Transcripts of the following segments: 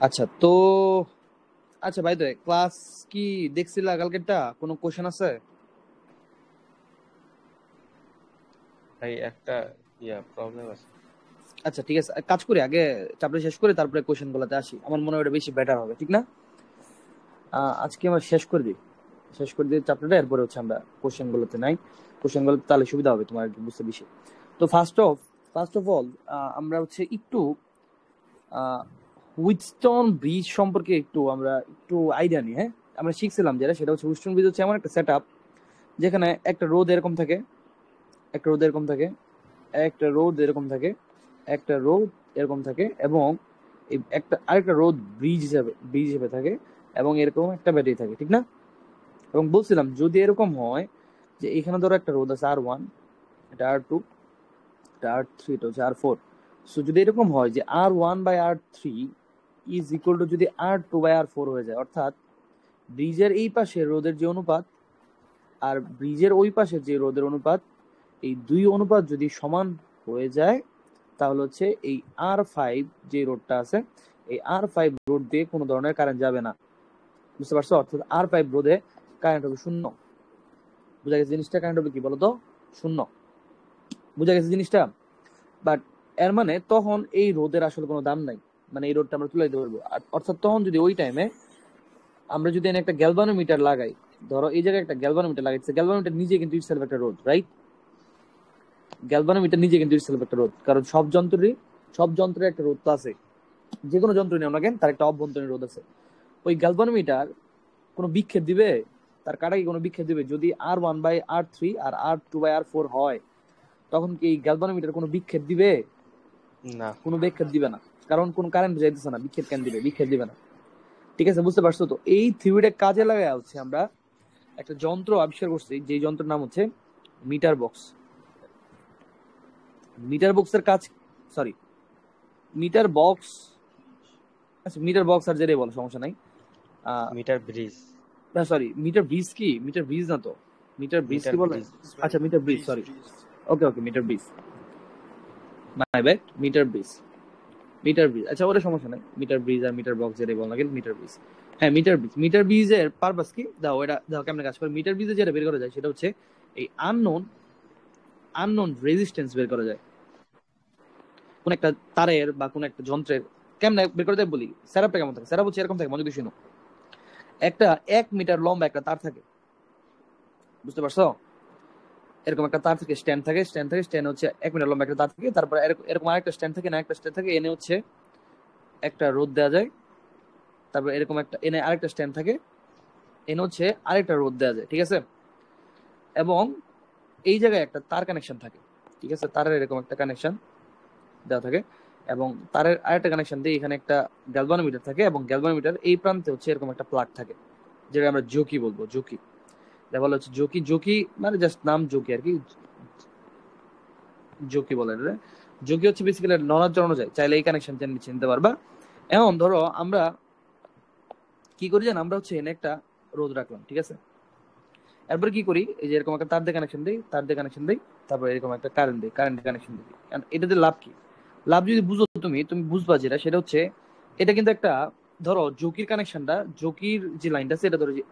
আচ্ছা তো আচ্ছা ভাই, তো ক্লাস কি দেখছিলা কালকেরটা? কোনো কোশ্চেন আছে? ভাই একটা প্রবলেম আছে। আচ্ছা ঠিক আছে, এক কাজ করি, আগে চ্যাপ্টার শেষ করে তারপরে কোশ্চেন গুলোতে আসি, আমার মনে হয় ওটা বেশি বেটার হবে, ঠিক না? আজকে আমরা শেষ করে দিই চ্যাপ্টারটা, এরপরে হচ্ছে আমরা কোশ্চেন গুলোতে নাই। কোশ্চেন গুলোতে তাহলে সুবিধা হবে তোমার আর কি বুঝতে বেশি। তো ফার্স্ট অফ অল আমরা হচ্ছে একটু হুইটস্টোন ব্রিজ সম্পর্কে একটু আইডিয়া নিই। হ্যাঁ, আমরা শিখছিলাম যেটা, সেটা হচ্ছে হুইটস্টোন ব্রিজ হচ্ছে এমন একটা সেট আপ যেখানে একটা রোদ এরকম থাকে, একটা রোদ এরকম থাকে, একটা রোদ এরকম থাকে, একটা রোদ এরকম থাকে, এবং এই একটা আরেকটা রোদ ব্রিজ হিসেবে থাকে, এবং এরকম একটা ব্যাটারি থাকে, ঠিক না? এবং বলছিলাম যদি এরকম হয় যে এখানে ধরো একটা রোদ আছে R1, এটা R2, এটা R3, এটা হচ্ছে R4। সো যদি এরকম হয় যে R1/R3 ইজ ইকুয়াল টু যদি R2/R4 হয়ে যায়, অর্থাৎ ব্রিজের এই পাশে রোদের যে অনুপাত আর ব্রিজের ওই পাশের যে রোদের অনুপাত, এই দুই অনুপাত যদি সমান হয়ে যায়, তাহলে হচ্ছে এই R5 যে রোডটা আছে, এই R5 রোড দিয়ে কোনো ধরনের কারেন্ট যাবে না। বুঝতে পারছো? অর্থাৎ R5 রোধে কারেন্ট হবে শূন্য। বুঝা গেছে জিনিসটা? কারেন্ট হবে কি বলতো? শূন্য। বুঝা গেছে জিনিসটা? বাট এর মানে তখন এই রোদের আসলে কোনো দাম নাই, মানে এই রোডটা আমরা তুলে দিতে পারবো। অর্থাৎ তখন যদি ওই টাইমে আমরা যদি এনে একটা গ্যালভানোমিটার লাগাই, ধরো এই জায়গায় একটা গ্যালভানোমিটার লাগাইছে, গ্যালভানোমিটার নিজে কিন্তু ইটসেলফ একটা রোদ, রাইট? গ্যালভানোমিটার নিজে কিন্তু ইটসেলফ একটা রোদ, কারণ সব যন্ত্রের একটা রোদ তো আছে। যে কোনো যন্ত্র নেও না কেন, তার একটা অভ্যন্তরীণ রোধ আছে। ওই গ্যালভানোমিটার কোনো বিক্ষেপ দিবে? তার কাটা কি কোনো বিক্ষেপ দিবে? যদি R1/R3 আর R2/R4 হয়, তখন কি এই গ্যালভানোমিটার কোনো বিক্ষেপ দিবে? না। কোনো বিক্ষেপ দিবে না, কারণ কোন কারেন্ট যাইতেছে না, বিক্ষেপ কেন দিবে? বিক্ষেপ দিবে না। ঠিক আছে, বুঝতে পারছো? তো এই থিওরিটা কাজে লাগায় হচ্ছে আমরা একটা যন্ত্র আবিষ্কার করছি, যে যন্ত্রের নাম হচ্ছে মিটার বক্স। মিটার বক্সের কাজ, সরি, মিটার বক্স, আচ্ছা মিটার বক্স আর যেটাই বলো সমস্যা নাই। Metre bridge. Sorry, metre bridge কি? মিটার ব্রিজ না তো, মিটার ব্রিজ মিটার কি বলে? ব্রিজ। আচ্ছা metre bridge, sorry. Okay okay, metre bridge, my bad, metre bridge. Metre bridge, আচ্ছা ওটা সমস্যা নাই, মিটার ব্রিজ আর মিটার বক্স যেটাই বল না কেন, মিটার ব্রিজ। হ্যাঁ, মিটার ব্রিজের পারপাস কি দাও, এটা দাও কেমনে কাজ করে। মিটার ব্রিজে যেটা বের করা যায় সেটা হচ্ছে এই আননোন রেজিস্ট্যান্স বের করা যায় কোন একটা তারের বা কোন একটা যন্ত্রের। কেমনে বের করা যায় বলি, সেটআপটা কেমন থাকে। সেটআপ হচ্ছে এরকম থাকে, মনোযোগ দিয়ে শুনো। একটা 1 মিটার লম্বা একটা তার থাকে, বুঝতে পারছো? এরকম একটা তার থেকে স্ট্যান্ড হচ্ছে 1 মিটার লম্বা একটা তার থেকে, তারপর এরকম আরেকটা স্ট্যান্ড থাকে, না একটা স্ট্যান্ড থাকে, এনে হচ্ছে একটা রোদ দেওয়া যায়। তারপর এরকম একটা এনে আরেকটা স্ট্যান্ড থাকে, এনে হচ্ছে আরেকটা রোদ দেওয়া যায়, ঠিক আছে? এবং এই জায়গায় একটা তার কানেকশন থাকে, ঠিক আছে? তারের এরকম একটা কানেকশন দেওয়া থাকে, এবং তারের আরেকটা কানেকশন দিয়ে এখানে একটা গ্যালভানোমিটার থাকে, এবং গ্যালভানোমিটার এই প্রান্তে হচ্ছে এরকম একটা প্লাগ থাকে, যেটা আমরা জকি বলবো, জকি। বলা হচ্ছে জকি, জকি মানে জাস্ট নাম জকি আর কি, জকি বলে এটা। জকি হচ্ছে বেসিক্যালি নড়ার জন্য যায়, চাইলে এই কানেকশন চিনতে পারবা। এখন ধরো আমরা কি করি জান, আমরা হচ্ছে এনে একটা রোদ রাখলাম, ঠিক আছে? এরপর কি করি, এই যে এরকম একটা তার দিয়ে কানেকশন দিই, তারপর এরকম একটা কারেন্ট কানেকশন দিই। এটাতে লাভ কি? লাভ যদি বুঝো তুমি বুঝবা যেটা, সেটা হচ্ছে এটা কিন্তু একটা, ধরো জকির কানেকশনটা, জকির যে লাইনটা আছে, এটা ধরো যে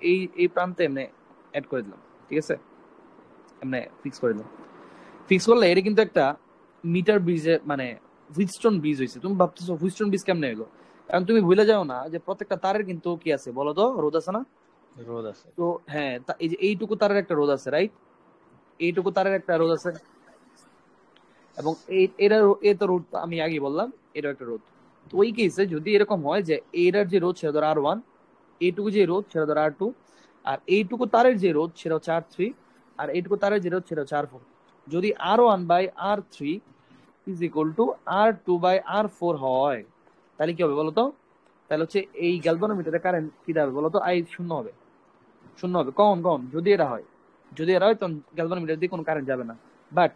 এই প্রান্তে এমনি অ্যাড করে দিলাম, ঠিক আছে? এমনি ফিক্স করে দিলাম। ফিক্স করলে এটা কিন্তু একটা মিটার ব্রিজে মানে হুইটস্টোন ব্রিজ হয়েছে। তুমি ভাবতেছো হুইটস্টোন ব্রিজ কেমনে এলো? কারণ তুমি ভুলে যাও না যে প্রত্যেকটা তারের কিন্তু কি আছে বলো তো, রোধ আছে না? রোদ আছে। তো হ্যাঁ, এই যে এইটুকু তারের একটা রোধ আছে, রাইট? এইটুকু তারের একটা রোধ আছে, এবং এ তো রোধ আমি আগে বললাম, এটা একটা রোধ। তো ওই কেসে যদি এরকম হয় যে এটার যে রোধ সেটা ধর R1, এইটুকু যে রোধ সেটা ধর R2, আর এইটুকু তারের যে রোধ সেটা হচ্ছে R3, আর এইটুকু তারের যে রোধ সেটা হচ্ছে R4। যদি R1/R3 is equal two R2/R4 হয়, তাহলে কি হবে বলতো? তাহলে হচ্ছে এই গ্যালভানোমিটারের কারেন্ট কি হবে বলতো? আই শূন্য হবে। শূন্য হবে কখন যদি এটা হয়, তখন গ্যালভানোমিটার দিয়ে কোনো কারেন্ট যাবে না। বাট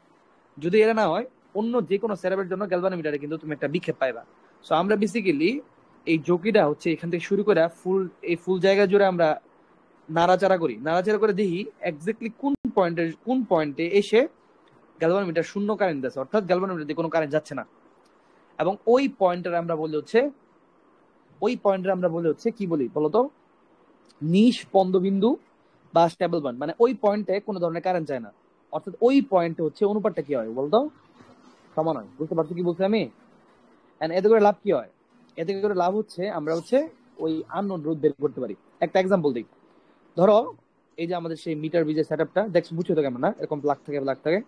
যদি এটা না হয়, অন্য যে কোনো সেরাপের জন্য গ্যালভানোমিটারে কিন্তু তুমি একটা বিক্ষেপ পাইবা। সো আমরা বেসিক্যালি এই জকিটা হচ্ছে এখান থেকে শুরু করে ফুল জায়গা জুড়ে আমরা নাড়াচাড়া করে দেখি এক্স্যাক্টলি কোন পয়েন্টে এসে গ্যালভানোমিটার শূন্য কারেন্ট দিচ্ছে, অর্থাৎ গ্যালভানোমিটার দিয়ে কোনো কারেন্ট যাচ্ছে না। এবং ওই পয়েন্টের আমরা বলি হচ্ছে ওই পয়েন্টে আমরা বলি হচ্ছে কি বলি বলতো, নিষ্পন্দ বিন্দু বা স্টেবল পয়েন্ট। মানে ওই পয়েন্টে কোনো ধরনের কারেন্ট যায় না, অর্থাৎ ওই পয়েন্টে হচ্ছে অনুপাতটা কি হয় বলতো, সমান হয়। বুঝতে পারছো কি বলছি আমি? এতে করে লাভ কি হয়? এতে করে লাভ হচ্ছে আমরা হচ্ছে ওই আননোন রোধ বের করতে পারি। একটা এক্সাম্পল দিই। ধরো এই যে আমাদের সেই মিটার বিজের সেটআপটা দেখছো, বুঝছো তো কেমন না? এরকম প্লাগ থাকে,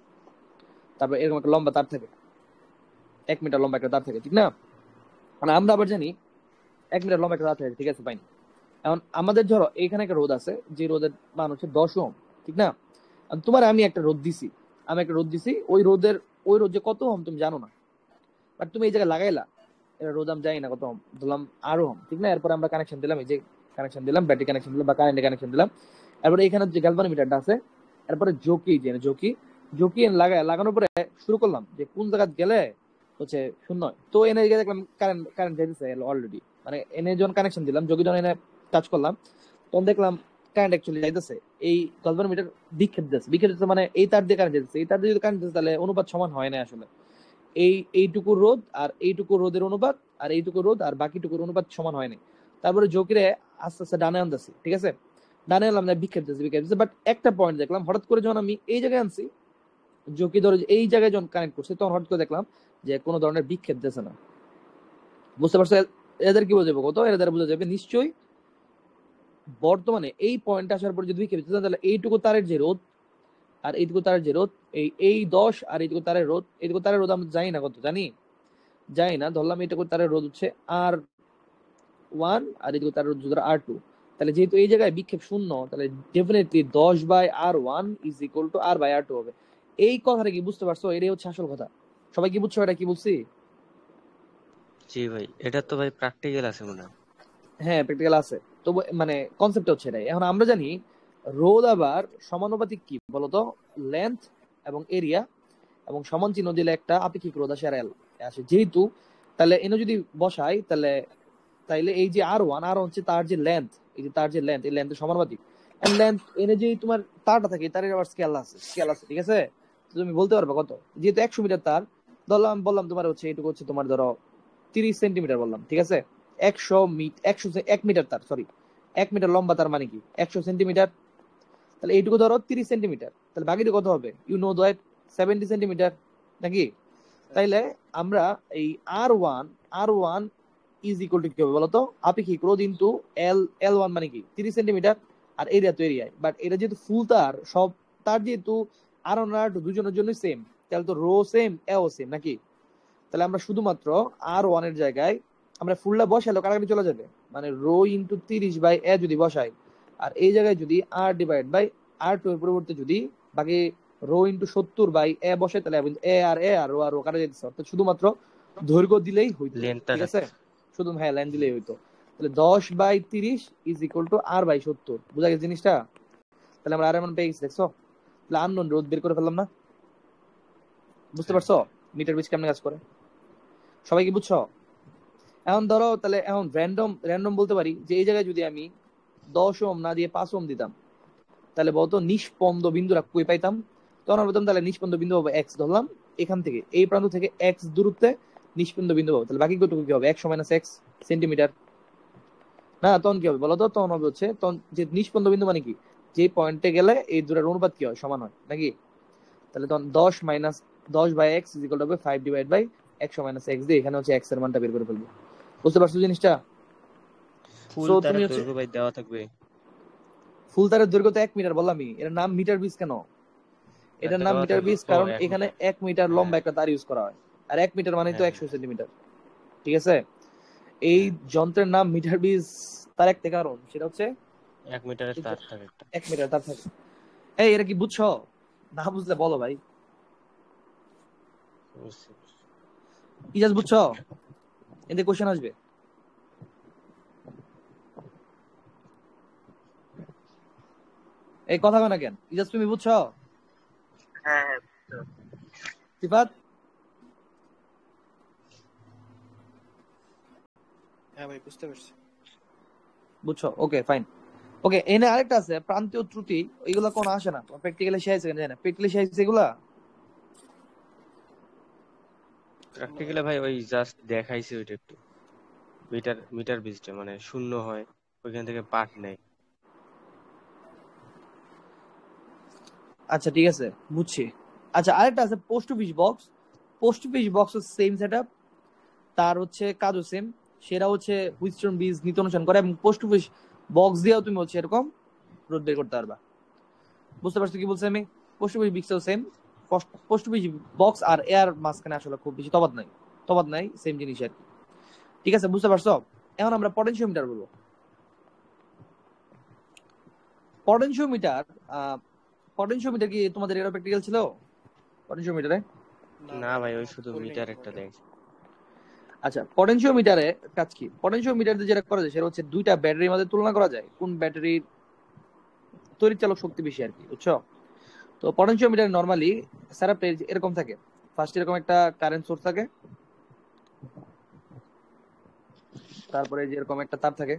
তারপর এরকম একটা লম্বা তার থাকে, 1 মিটার লম্বা একটা তার থাকে, ঠিক না? মানে আমরা আবার জানি 1 মিটার লম্বা একটা তার থাকে, ঠিক আছে ফাইন। এখন আমাদের ধরো এখানে একটা রোধ আছে, যে রোধের মান হচ্ছে 10 ওহম, ঠিক না? তোমার আমি একটা রোধ দিছি, ওই রোধ যে কত ওহম তুমি জানো না, বাট তুমি এই জায়গায় লাগাইলা, এটা রোধ আমি জানি না কত ওহম, ধরলাম 8 ওহম, ঠিক না? এরপর আমরা কানেকশন দিলাম, এই যে কানেকশন দিলাম, ব্যাটারি কানেকশন দিলাম বা কারেন্টের কানেকশন দিলাম। এরপরে এখানে যে গ্যালভানোমিটারটা আছে, এরপরে লাগানোর পরে শুরু করলাম যে কোন জায়গা গেলে হচ্ছে শূন্য হয়। তো এনে গিয়ে দেখলাম কারেন্ট যাইতেছে অলরেডি, মানে এনে যখন কানেকশন দিলাম, যোগী যখন এনে টাচ করলাম, তখন দেখলাম কারেন্ট অ্যাকচুয়ালি যাইতেছে। এই গ্যালভানোমিটার বিক্ষেপ দিচ্ছে, মানে এই তার দিয়ে কারেন্ট যাইতেছে। এই তার দিয়ে যদি কারেন্ট যাচ্ছে তাহলে অনুপাত সমান হয় না আসলে। এইটুকু রোধ আর এইটুকু রোধের অনুপাত, আর এইটুকু রোধ আর বাকিটুকুর অনুপাত সমান হয়নি। তারপরে জকিরে আস্তে আস্তে ডানে আনতেছি, ঠিক আছে? ডানে আনলাম না, বিক্ষেপ দিচ্ছে, বাট একটা পয়েন্ট দেখলাম হঠাৎ করে যখন আমি এই জায়গায় আনছি, জকি ধরে এই জায়গায় যখন কানেক্ট করছে, তখন হঠাৎ করে দেখলাম যে কোনো ধরনের বিক্ষেপ দিচ্ছে না। বুঝতে পারছো এদের কি বোঝাবো কত? এদের বোঝা যাবে নিশ্চয়ই বর্তমানে এই পয়েন্ট আসার পর যদি বিক্ষেপ দিচ্ছে, তাহলে এইটুকু তারের যে রোধ আর এইটুকু তারের যে রোধ, এই 10 আর এইটুকু তারের রোধ আমরা জানি না কত, জানি না। ধরলাম এইটুকু তারের রোধ হচ্ছে R1 আর এইটুকু তারের রোধ হচ্ছে R2। তাহলে যেহেতু এই জায়গায় বিক্ষেপ শূন্য, তাহলে definitely 10/R1 is equal two R/R2 হবে। এই কথাটা কি বুঝতে পারছো? এটাই হচ্ছে আসল কথা। সবাই কি বুঝছো এটা কি বলছি? জি ভাই, এটা তো ভাই প্র্যাকটিক্যাল আছে মনে হয়। হ্যাঁ, প্র্যাকটিক্যাল আছে। তো মানে কনসেপ্ট হচ্ছে এটাই। এখন আমরা জানি রোধ আবার সমানুপাতিক কি বলতো, লেন্থ এবং এরিয়া, এবং সমান চিহ্ন দিলে একটা আপেক্ষিক রোধ আসে, আর এল আসে। যেহেতু তাহলে এনে যদি বসাই, তাইলে এই যে আর ওয়ান হচ্ছে তার যে লেন্থ, এই লেন্থের সমানুপাতিক। লেন্থ এনে যে তোমার তারটা থাকে, তারের আবার স্কেল আছে, ঠিক আছে? তো তুমি বলতে পারবে কত, যেহেতু 100 মিটার তার, বললাম তোমার হচ্ছে এইটুকু হচ্ছে তোমার ধরো 30 সেন্টিমিটার বললাম, ঠিক আছে? 1 মিটার তার, সরি, 1 মিটার লম্বা তার মানে কি 100 সেন্টিমিটার। তাহলে এইটুকু ধরো 30 সেন্টিমিটার, তাহলে বাকিটা কত হবে? ইউ নো দ্যাট 70 সেন্টিমিটার, নাকি? তাইলে আমরা এই আর ওয়ান ইজ ইকুয়াল টু কি হবে বলতো, আপেক্ষিক রোধ ইন্টু এল ওয়ান, মানে কি 30 সেন্টিমিটার, আর এরিয়া তো এরিয়ায়। বাট এটা যেহেতু ফুল তার, সব তার যেহেতু আর দুজনের জন্য সেম, তাহলে তো রো সেম, এও সেম, নাকি? তাহলে আমরা শুধুমাত্র আর ওয়ানের জায়গায় আমরা ফুলটা বসাইলে কাটাকাটি চলে যাবে, মানে রো ইন্টু 30/এ যদি বসাই, আর এই জায়গায় যদি R/R2 এর পরিবর্তে যদি বাকি রো ইন্টু 70/এ বসাই, তাহলে এ আর রো কাটা যেতেছে, অর্থাৎ শুধুমাত্র দৈর্ঘ্য দিলেই হইতো, লেন্থটা ঠিক আছে? রাখছে। শুধু হ্যাঁ, লাইন দিলেই হইতো। তাহলে 10/30 ইজ ইকুয়াল টু R/70। বুঝা গেছে জিনিসটা? তাহলে আমরা আর এর মান পেয়ে গেছি, দেখছো? তাহলে আননোন রোধ বের করে ফেললাম না? বুঝতে হ্যাঁ পারছো মিটার বিজ কেমনে কাজ করে? সবাই কি বুঝছো? এখন ধরো তাহলে এখন র্যান্ডম বলতে পারি যে এই জায়গায় যদি আমি 10 ওহম না দিয়ে 5 ওহম দিতাম, তাহলে বলতো নিষ্পন্দ বিন্দুরা কই পাইতাম? তখন আমরা বলতাম তাহলে নিষ্পন্দ বিন্দু পাবো এক্স, ধরলাম এখান থেকে এই প্রান্ত থেকে এক্স দূরত্বে নিষ্পন্দ বিন্দু পাবো। তাহলে বাকি কতটুকু কি হবে? 100 - x সেন্টিমিটার। না, তখন কি হবে বলতো? তখন হবে হচ্ছে, তখন যে নিষ্পন্দ বিন্দু মানে কি, যে পয়েন্টে গেলে এই দুটার অনুপাত কি হয়, সমান হয়, নাকি? তাহলে তখন 10/x ইজ ইকুয়াল টু হবে 5/100 - x দিয়ে এখানে হচ্ছে এক্স এর মানটা বের করে ফেলবো। বুঝতে পারছো জিনিসটা? ফুল সো তুমি তারের হচ্ছে দৈর্ঘ্য ভাই দেওয়া থাকবে। ফুল তারের দৈর্ঘ্য তো 1 মিটার বললামই, এটার নাম মিটার বিজ কেন? এটার নাম দেওয়া মিটার থাকবে বিজ ও কারণ 1 মিটার। এখানে 1 মিটার হ্যাঁ লম্বা একটা তার ইউজ করা হয়, আর 1 মিটার মানে তো হ্যাঁ 100 সেন্টিমিটার, ঠিক আছে? এই হ্যাঁ। যন্ত্রের নাম মিটার বিজ তার একটা কারণ, সেটা হচ্ছে 1 মিটারের তার থাকে একটা। 1 মিটার তার থাকে। এই এটা কি বুঝছো? না বুঝলে বলো ভাই। বুঝছি বুঝছি। ইজাজ বুঝছো? এতে কোশ্চেন আসবে। এই কথা কয় না কেন? ইজাজ তুমি বুঝছো? হ্যাঁ হ্যাঁ সিফাত হ্যাঁ ভাই, বুঝতে পারছি। বুঝছো? Okay fine. ওকে, এনে আরেকটা আছে প্রান্তীয় ত্রুটি। এগুলা কোন আসে না, প্র্যাকটিক্যালি শিখাইছে কেন জানি না, প্র্যাকটিক্যালি শিখাইছে এগুলা। প্র্যাকটিক্যালি ভাই ওই জাস্ট দেখাইছি ওইটা একটু। মিটার বেসড, মানে শূন্য হয়, ওইখান থেকে পার্ট নেয়। আচ্ছা ঠিক আছে, বুঝছি। আচ্ছা আরেকটা আছে post office box. Post office box same setup, তার হচ্ছে কাজও সেম। সেটা হচ্ছে হুইটস্টোন ব্রিজ নীতি অনুসরণ করে, এবং পোস্ট অফিস বক্স দিয়েও তুমি হচ্ছে এরকম রোদ বের করতে পারবা। বুঝতে পারছো কি বলছি আমি? পোস্ট অফিস বিক্সও সেম। পোস্ট অফিস বক্স আর এয়ার মাঝখানে আসলে খুব বেশি তফাৎ নাই, সেম জিনিস আর কি। ঠিক আছে, বুঝতে পারছো? এখন আমরা পটেনশিওমিটার বলবো। পটেনশিওমিটার পটেনশিওমিটার কি তোমাদের এর প্র্যাকটিক্যাল ছিল পটেনশিওমিটারে? না ভাই, ওই শুধু করি নাই মিটার এখনো একটা ওটা। দেয়। আচ্ছা, পটেনশিওমিটারে কাজ কি? পটেনশিওমিটার দিয়ে যেটা করা যায় সেটা হচ্ছে দুইটা ব্যাটারির মধ্যে তুলনা করা যায় কোন ব্যাটারির তড়িৎচালক শক্তি বেশি আর কি, বুঝছো? তো পটেনশিওমিটার নরমালি সেটআপটা এরকম থাকে। ফার্স্ট এরকম একটা কারেন্ট সোর্স থাকে, তারপরে যে এরকম একটা তার থাকে,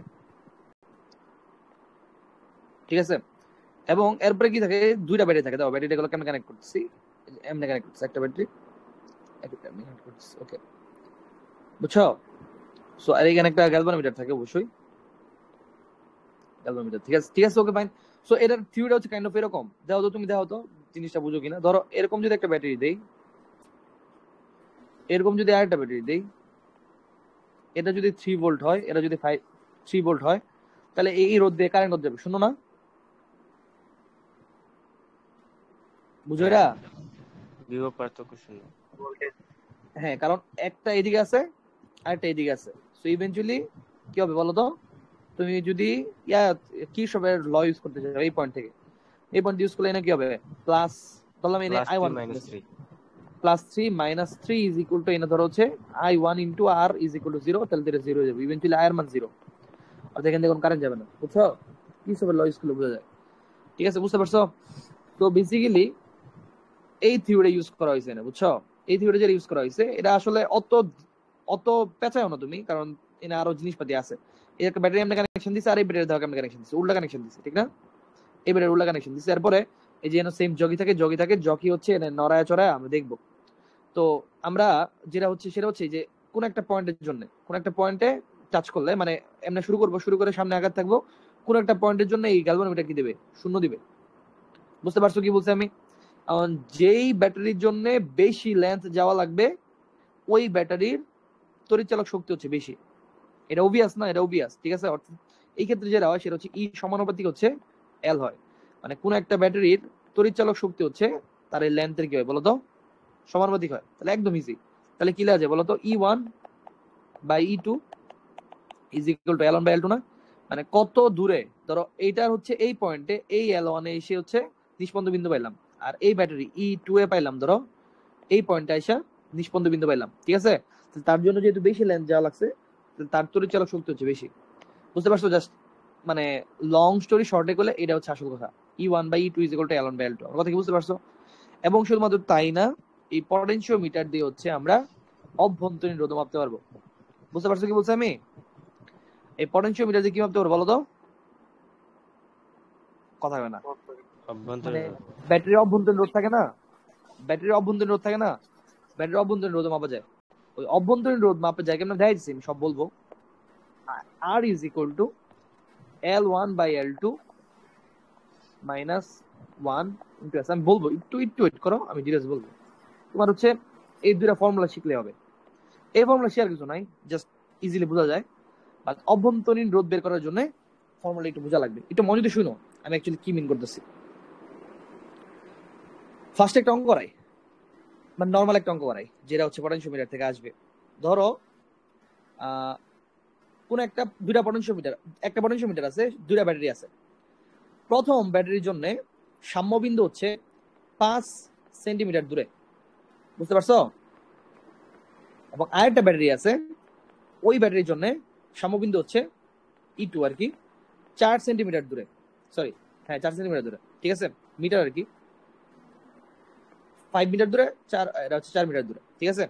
ঠিক আছে? এবং এরপরে কি থাকে, দুইটা ব্যাটারি থাকে। দাও ব্যাটারি গুলো কেমন কানেক্ট করতেছি, এমনি কানেক্ট করতেছি, একটা ব্যাটারি এমনি কানেক্ট করতেছি, ওকে, বুঝছো? সো আর এখানে একটা গ্যালভানোমিটার থাকে অবশ্যই, গ্যালভানোমিটার, ঠিক আছে, ঠিক আছে, ওকে ফাইন। সো এটার থিওরিটা হচ্ছে কাইন্ড অফ এরকম। দাও তো, তুমি দাও তো জিনিসটা বুঝো কিনা। ধরো এরকম যদি একটা ব্যাটারি দেই, এরকম যদি আরেকটা ব্যাটারি দেই, এটা যদি 3 ভোল্ট হয়, এটা যদি 3 ভোল্ট হয়, তাহলে এই রোদ দিয়ে কারেন্ট কত যাবে, শুনো না? বুঝো হ্যাঁ, এটা? বিভব পার্থক্য শূন্য। হ্যাঁ, কারণ একটা এদিকে আছে আর একটা এদিকে আছে। সো ইভেন্চুয়ালি কি হবে বলো তো? তুমি যদি ইয়া কিরশফের ল ইউজ করতে চাও এই পয়েন্ট থেকে, এই পয়েন্ট ইউজ করলে এনে কি হবে, প্লাস, ধরলাম এনে plus I three one, minus three plus three minus three is equal to, এনে ধরো হচ্ছে I one into R is equal to zero, তাহলে এটা জিরো হয়ে যাবে। ইভেন্চুয়ালি আই এর মান জিরো, আর এখান থেকে কোনো কারেন্ট যাবে না, বুঝছো? কিরশফের ল ইউজ করলে বোঝা যায়। ঠিক আছে, বুঝতে পারছো? তো বেসিক্যালি এই থিওরি ইউজ করা হয়েছে না, বুঝছো? এই থিওরি যেটা ইউজ করা হয়েছে এটা আসলে অত অত পেঁচায়ও না তুমি, কারণ এনে আরো জিনিসপাতি আছে। এই একটা ব্যাটারি আমরা কানেকশন দিছি, আর এই ব্যাটারি ধরো আমরা কানেকশন দিছি, উল্টা কানেকশন দিছি, ঠিক না? এই ব্যাটারি উল্টা কানেকশন দিছি। এরপরে এই যে সেম জগি থাকে জকি হচ্ছে এনে নড়ায় চড়ায় আমরা দেখবো। তো আমরা যেটা হচ্ছে সেটা হচ্ছে যে কোন একটা পয়েন্টের জন্য, কোন একটা পয়েন্টে টাচ করলে, মানে এমনি শুরু করে সামনে আগাতে থাকবো, কোন একটা পয়েন্টের জন্য এই গ্যালভানোমিটার কি দিবে, শূন্য দিবে। বুঝতে পারছো কি বলছি আমি? যেই ব্যাটারির জন্য বেশি লেন্থ যাওয়া লাগবে, ওই ব্যাটারির তড়িৎচালক শক্তি হচ্ছে বেশি। এটা ওবিয়াস না? এটা ওবিয়াস, ঠিক আছে? অর্থাৎ এই ক্ষেত্রে যেটা হয় সেটা হচ্ছে ই সমানুপাতিক হচ্ছে এল হয়। মানে কোন একটা ব্যাটারির তড়িৎচালক শক্তি হচ্ছে তার এই লেন্থের কি হয় বলতো, সমানুপাতিক হয়। তাহলে একদম ইজি। তাহলে কি লেখা যায় বলতো, E one by E two is equal to L one by L two না? মানে কত দূরে, ধরো এইটার হচ্ছে এই পয়েন্টে এই এল ওয়ানে এসে হচ্ছে নিষ্পন্দ বিন্দু পাইলাম, আর এই ব্যাটারি ই টু এ পাইলাম ধরো এই পয়েন্টে আইসা নিষ্পন্দ বিন্দু পাইলাম, ঠিক আছে? তার জন্য যেহেতু বেশি লেন্থ যাওয়া লাগছে, তার তড়িৎচালক শক্তি হচ্ছে বেশি। বুঝতে পারছো? জাস্ট মানে লং স্টোরি শর্টে করলে এটা হচ্ছে আসল কথা। E one by E two is equal to L one by L two. আমার কথা কি বুঝতে পারছো? এবং শুধুমাত্র তাই না, এই পটেনশিওমিটার দিয়ে হচ্ছে আমরা অভ্যন্তরীণ রোধ মাপতে পারবো। বুঝতে পারছো কি বলছি আমি? এই পটেনশিওমিটার দিয়ে কি মাপতে পারবো বলো তো? কথা হবে না। মানে অভ্যন্তরীণ রোধ। ব্যাটারির অভ্যন্তরীণ রোধ থাকে না, ব্যাটারির অভ্যন্তরীণ রোধ থাকে না, ব্যাটারির অভ্যন্তরীণ রোধ মাপা যায়। ওই অভ্যন্তরীণ রোধ মাপা যায় কেমন দেখাই দিচ্ছি, আমি সব বলবো। R is equal to L one by L two minus one into S. আমি বলবো, একটু একটু ওয়েট করো, আমি ডিটেলস বলবো। তোমার হচ্ছে এই দুইটা ফর্মুলা শিখলে হবে। এই ফর্মুলা শেয়ার কিছু নাই, জাস্ট ইজিলি বোঝা যায়। বাট অভ্যন্তরীণ রোধ বের করার জন্য ফর্মুলা একটু বোঝা লাগবে। একটু মনোযোগ শুনো আমি অ্যাকচুয়ালি কি মিন করতেছি। ফার্স্ট একটা অঙ্ক করাই, মানে নর্মাল একটা অঙ্ক করাই, যেটা হচ্ছে পটেনশিওমিটার থেকে আসবে। ধরো কোন একটা দুইটা পটেনশিওমিটার, একটা পটেনশিওমিটার আছে, দুইটা ব্যাটারি আছে। প্রথম ব্যাটারির জন্য সাম্যবিন্দু হচ্ছে 5 সেন্টিমিটার দূরে, বুঝতে পারছো? এবং আরেকটা ব্যাটারি আছে, ওই ব্যাটারির জন্য সাম্যবিন্দু হচ্ছে ই টু আর কি 4 সেন্টিমিটার দূরে, সরি হ্যাঁ 4 সেন্টিমিটার দূরে, ঠিক আছে? মিটার আর কি, 5 মিটার দূরে, 4 এটা হচ্ছে 4 মিটার দূরে, ঠিক আছে?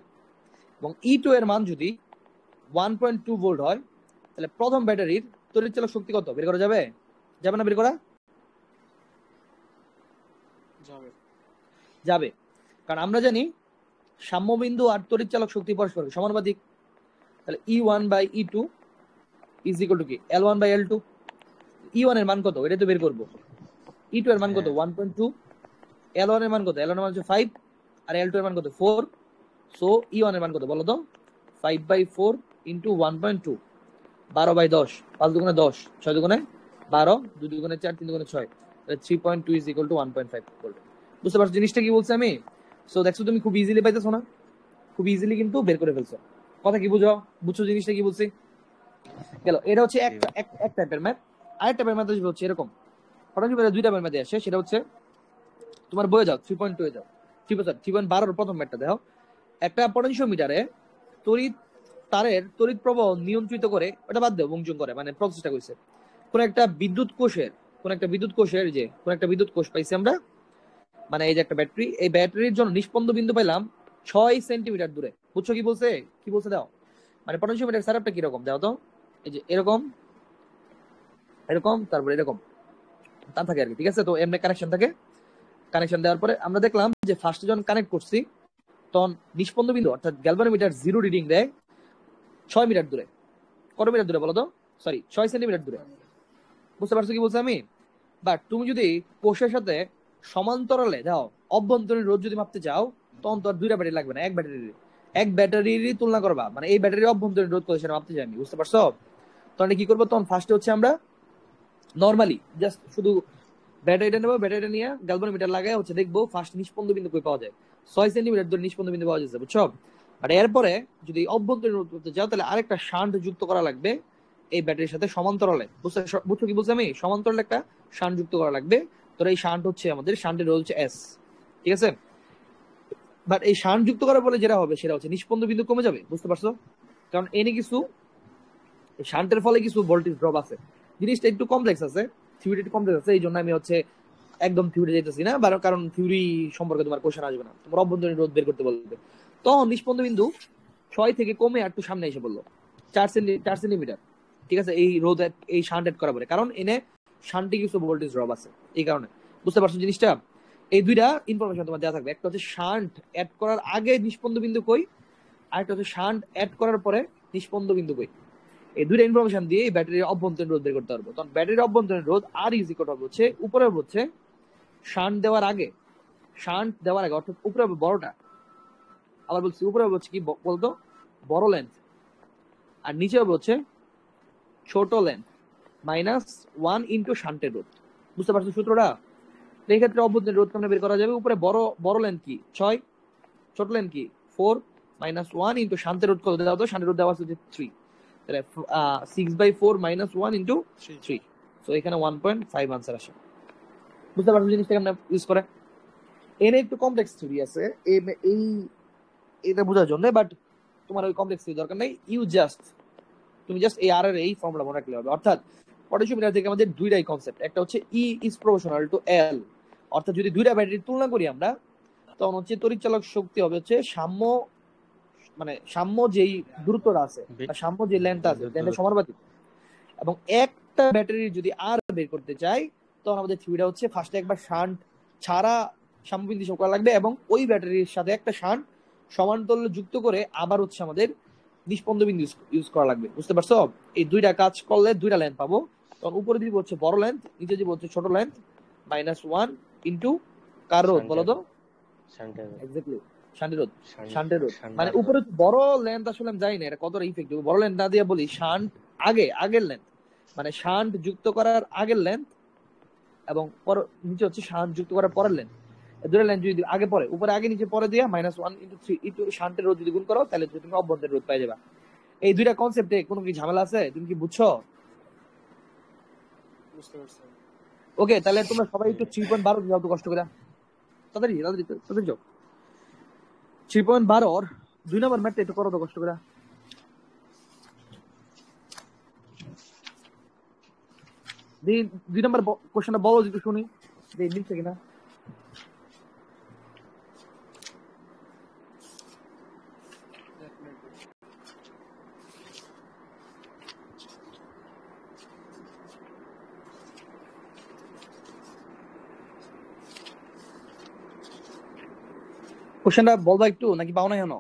এবং ই টু এর মান যদি 1.2 ভোল্ট হয়, তাহলে প্রথম ব্যাটারির তড়িৎচালক শক্তি কত বের করা যাবে? যাবে না বের করা? যাবে। যাবে, কারণ আমরা জানি সাম্যবিন্দু আর তড়িৎচালক শক্তি পরস্পর সমানুপাতিক। তাহলে E one by E two is equal to কি L1 বাই L2। E1 এর মান কত এটা তো বের করব। E2 এর মান কত 1.2, L1 এর মান কত, L1 এর মান হচ্ছে 5 আর L2 এর মান কত 4। সো E1 এর মান কত বলো তো 5/4 ইনটু 1.2, 12/10, 5 দুগুণে 10, 6 দুগুণে 12, 2 দুগুণে 4, 3 দুগুণে 6, 3.2 ইজ ইকুয়াল টু 1.5। বুঝতে পারছো জিনিসটা কি বলছি আমি? সো দেখছো তুমি খুব ইজিলি পাইতেছো না, খুব ইজিলি কিন্তু বের করে ফেলছো। কথা কি বুঝছো জিনিসটা কি বলছি? গেল। এটা হচ্ছে এক টাইপের ম্যাথ। আরেক টাইপের ম্যাথ হচ্ছে এরকম, পটাশিয়ামের দুই টাইপের ম্যাথ আসে। সেটা হচ্ছে তোমার বইয়ে যাও 3.2 এ যাও, 3.12 প্রথম ম্যাথটা দেখো। একটা পটেনশিওমিটারে তড়িৎ তারের তড়িৎ প্রবাহ নিয়ন্ত্রিত করে, ওটা বাদ দেও বংচন করে, মানে প্রসেসটা কইছে কোন একটা বিদ্যুৎ কোষের যে কোন একটা বিদ্যুৎ কোষ পাইছি আমরা, মানে এই যে একটা ব্যাটারি, এই ব্যাটারির জন্য নিষ্পন্দ বিন্দু পাইলাম 6 সেন্টিমিটার দূরে। বুঝছো কি বলছে দাও, মানে পটেনশিওমিটার সেটআপটা কি রকম দাও তো, এই যে এরকম এরকম তারপর এরকম তা থাকে আর কি, ঠিক আছে? তো এমনি কানেকশন থাকে। কানেকশন দেওয়ার পরে আমরা দেখলাম যে ফার্স্টে যখন কানেক্ট করছি তখন নিষ্পন্দ বিন্দু অর্থাৎ গ্যালভানোমিটার জিরো রিডিং দেয় 6 মিটার দূরে। কত মিটার দূরে বলো তো? সরি 6 সেন্টিমিটার দূরে। বুঝতে পারছো কি বলছি আমি? বাট তুমি যদি কোষের সাথে সমান্তরালে যাও, অভ্যন্তরীণ রোধ যদি মাপতে চাও, তখন তো আর দুইটা ব্যাটারি লাগবে না, এক ব্যাটারির তুলনা করবা, মানে এই ব্যাটারির অভ্যন্তরীণ রোধ কত সেটা মাপতে চাই আমি। বুঝতে পারছো? তখন কি করবো, তখন ফার্স্টে হচ্ছে আমরা নর্মালি জাস্ট শুধু ব্যাটারিটা নেবো, ব্যাটারিটা নিয়ে গ্যালভানোমিটার লাগাই হচ্ছে দেখবো ফার্স্ট নিষ্পন্দ বিন্দু কই পাওয়া যায়। 6 সেন্টিমিটার দূরে নিষ্পন্দ বিন্দু পাওয়া যাচ্ছে। বুঝছো? আর এরপরে যদি অভ্যন্তরীণ রোধ করতে চাও তাহলে আরেকটা শান্ট যুক্ত করা লাগবে এই ব্যাটারির সাথে সমান্তরালে। বুঝছো কি বলছি আমি? সমান্তরালে একটা শান্ট যুক্ত করা লাগবে। তো এই শান্ট হচ্ছে আমাদের শান্টের রোধ হচ্ছে S, ঠিক আছে? বাট এই শান্ট যুক্ত করার ফলে যেটা হবে সেটা হচ্ছে নিষ্পন্দ বিন্দু কমে যাবে। বুঝতে পারছো? কারণ এনে কিছু শান্টের ফলে কিছু ভোল্টেজ ড্রপ আছে। জিনিসটা একটু কমপ্লেক্স আছে, থিওরিটি কমপ্লেক্স আছে, এই জন্য আমি হচ্ছে একদম থিওরি যাইতেছি না, কারণ থিওরি সম্পর্কে তোমার কোশ্চেন আসবে না, তোমার অভ্যন্তরীণ রোধ বের করতে বলবে। তখন নিষ্পন্দ বিন্দু 6 থেকে কমে একটু সামনে এসে বললো 4 সেন্টিমিটার, ঠিক আছে? এই রোধ এই শান্ট এড করা পরে, কারণ এনে শান্টে কিছু ভোল্টেজ ড্রপ আছে এই কারণে। বুঝতে পারছো জিনিসটা? এই দুইটা ইনফরমেশন তোমার দেওয়া থাকবে, একটা হচ্ছে শান্ট এড করার আগে নিষ্পন্দ বিন্দু কই, আর একটা হচ্ছে শান্ট এড করার পরে নিষ্পন্দ বিন্দু কই। এই দুইটা ইনফরমেশন দিয়ে এই ব্যাটারির অভ্যন্তরীণ রোধ বের করতে পারবো। তখন ব্যাটারির অভ্যন্তরীণ রোধ আর ইজ ইকুয়াল টু হচ্ছে উপরে হচ্ছে শান্ট দেওয়ার আগে অর্থাৎ উপরে বড়টা, আবার বলছি উপরে হচ্ছে কি বলতো বড় লেন্থ, আর নিচে হচ্ছে ছোট লেন্থ -1 ইন্টু শান্টের রোধ। বুঝতে পারছো সূত্রটা? এই ক্ষেত্রে অভ্যন্তরীণ রোধ কেমনে বের করা যাবে? উপরে বড় লেন্থ কি 6, ছোট লেন্থ কি 4, -1 ইন্টু শান্তের রোধ কত দেওয়া হতো, শান্তের রোধ দেওয়া আছে 3, তাহলে 6/4 -1 ইন্টু 3। সো এখানে 1.5 আনসার আসে। বুঝতে পারছো জিনিসটা কেমন ইউজ করে? এনে একটু কমপ্লেক্স থিওরি আছে এই এটা বোঝার জন্য, বাট তোমার ওই কমপ্লেক্স থিওরি দরকার নাই। তুমি জাস্ট এই আর এর এই ফর্মুলা মনে রাখলে হবে। অর্থাৎ পটেনশিওমিটার থেকে আমাদের দুইটাই কনসেপ্ট, একটা হচ্ছে E is proportional to L, অর্থাৎ যদি দুইটা ব্যাটারি তুলনা করি আমরা, তখন হচ্ছে তড়িৎচালক শক্তি হবে হচ্ছে সাম্য যেই দূরত্বটা আছে বা সাম্য যে লেন্থ আছে লেন্থের সমানুপাতিক। এবং একটা ব্যাটারি যদি আর বের করতে চাই, তখন আমাদের থিওরিটা হচ্ছে ফার্স্টে একবার শান্ট ছাড়া সাম্যবিন্দু হিসাব করা লাগবে, এবং ওই ব্যাটারির সাথে একটা শান্ট সমান্তরাল যুক্ত করে আবার হচ্ছে আমাদের নিষ্পন্দ বিন্দু ইউজ করা লাগবে। বুঝতে পারছো? এই দুইটা কাজ করলে দুইটা লেন্থ পাবো। তখন উপরে দিব হচ্ছে বড় লেন্থ, নিচে দিব হচ্ছে ছোট লেন্থ, -1 ইন্টু কার রোধ বলো তো? এক্স্যাক্টলি শান্টের রোধ। মানে উপরে বড় লেন্থ আসলে আমি জানি না এটা কতটা ইফেক্টিভ, বড় লেন্থ না দিয়ে বলি শান্ট আগের লেন্থ, মানে শান্ট যুক্ত করার আগের লেন্থ, এবং নিচে হচ্ছে শান্ট যুক্ত করার পরের লেন্থ। দুটো লেন্থ যদি আগে পরে, উপরে আগে নিচে পরে দিয়ে -1 ইন্টু 3 ইন্টু শান্টের রোধ যদি গুণ করো, তাহলে তুমি অভ্যন্তরীণ রোধ পাই যাবা। এই দুইটা কনসেপ্টে কোনো কি ঝামেলা আছে? তুমি কি বুঝছো? বুঝতে পারছি। ওকে, তাহলে তোমরা সবাই একটু 3.12 যাও তো কষ্ট করে, তাড়াতাড়ি যাও। 3.12 2 নম্বর ম্যাথটা একটু করো তো কষ্ট করে। দুই নম্বর কোশ্চেনটা বলো একটু শুনি, মিলছে কিনা। কোশ্চেনটা বলবা একটু, নাকি পাও না কেন?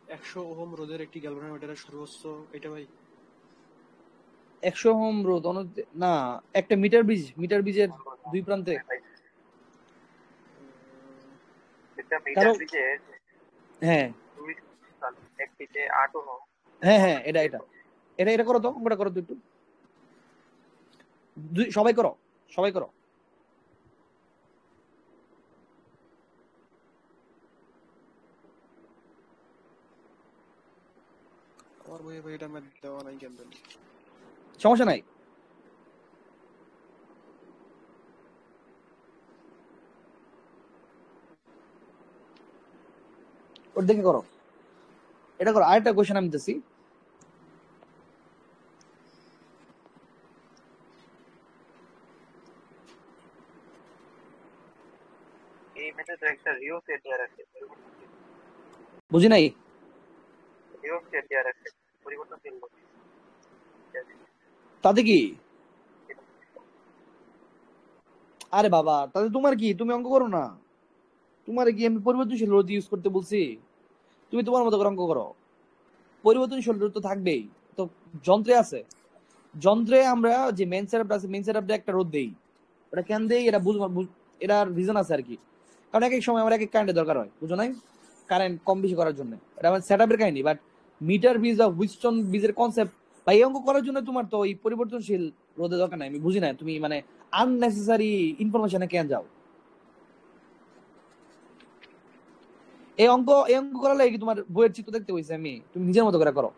100 ওহম রোধের একটি গ্যালভানোমিটারের সর্বোচ্চ এটা ভাই 100 ওহম রোধ না, একটা মিটার ব্রিজের দুই প্রান্তে এটা মিটার কারো ব্রিজে হ্যাঁ 2 একটিতে 8 ওহম। হ্যাঁ হ্যাঁ এটা এটা এটা এটা করো তো, অঙ্কটা করো তো একটু। সবাই করো, সবাই করো। আমার বইয়ে ভাই এটা আমার দেওয়া নাই কেন জানি। সমস্যা নাই। ওর দেখে করো, এটা করো। আরেকটা কোয়েশ্চেন আমি দিতেছি। এই মেথডে একটা রিও সেট দেওয়া আছে, বুঝি নাই। রিও সেট দেওয়া আছে পরিবর্তনশীল লোক। তাতে কি? আরে বাবা, তাতে তোমার কি? তুমি অঙ্ক করো না। তোমার কি আমি পরিবর্তনশীল রোধ ইউজ করতে বলছি? তুমি তোমার মতো করে অঙ্ক করো। পরিবর্তনশীল রোধ তো থাকবেই, তো যন্ত্রে আছে। যন্ত্রে আমরা যে মেইন সেটআপ আছে, মেইন সেটআপে একটা রোধ দেই। ওটা কেন দেই এটা এটার রিজন আছে আর কি। কারণ এক এক সময় আমার এক এক কারেন্টের দরকার হয়, বুঝো নাই? কারেন্ট কম বেশি করার জন্য। এটা আমার সেটআপের কাহিনী। বাট মিটার ব্রিজ বা হুইস্টন ব্রিজের কনসেপ্ট বা এই অঙ্ক করার জন্য তোমার তো এই পরিবর্তনশীল রোধের দরকার নাই। আমি বুঝি না তুমি মানে আননেসেসারি ইনফরমেশনে কেন যাও। এই অঙ্ক করালে কি তোমার বইয়ের চিত্র দেখতে হয়েছে? আমি তুমি নিজের মতো করে করো।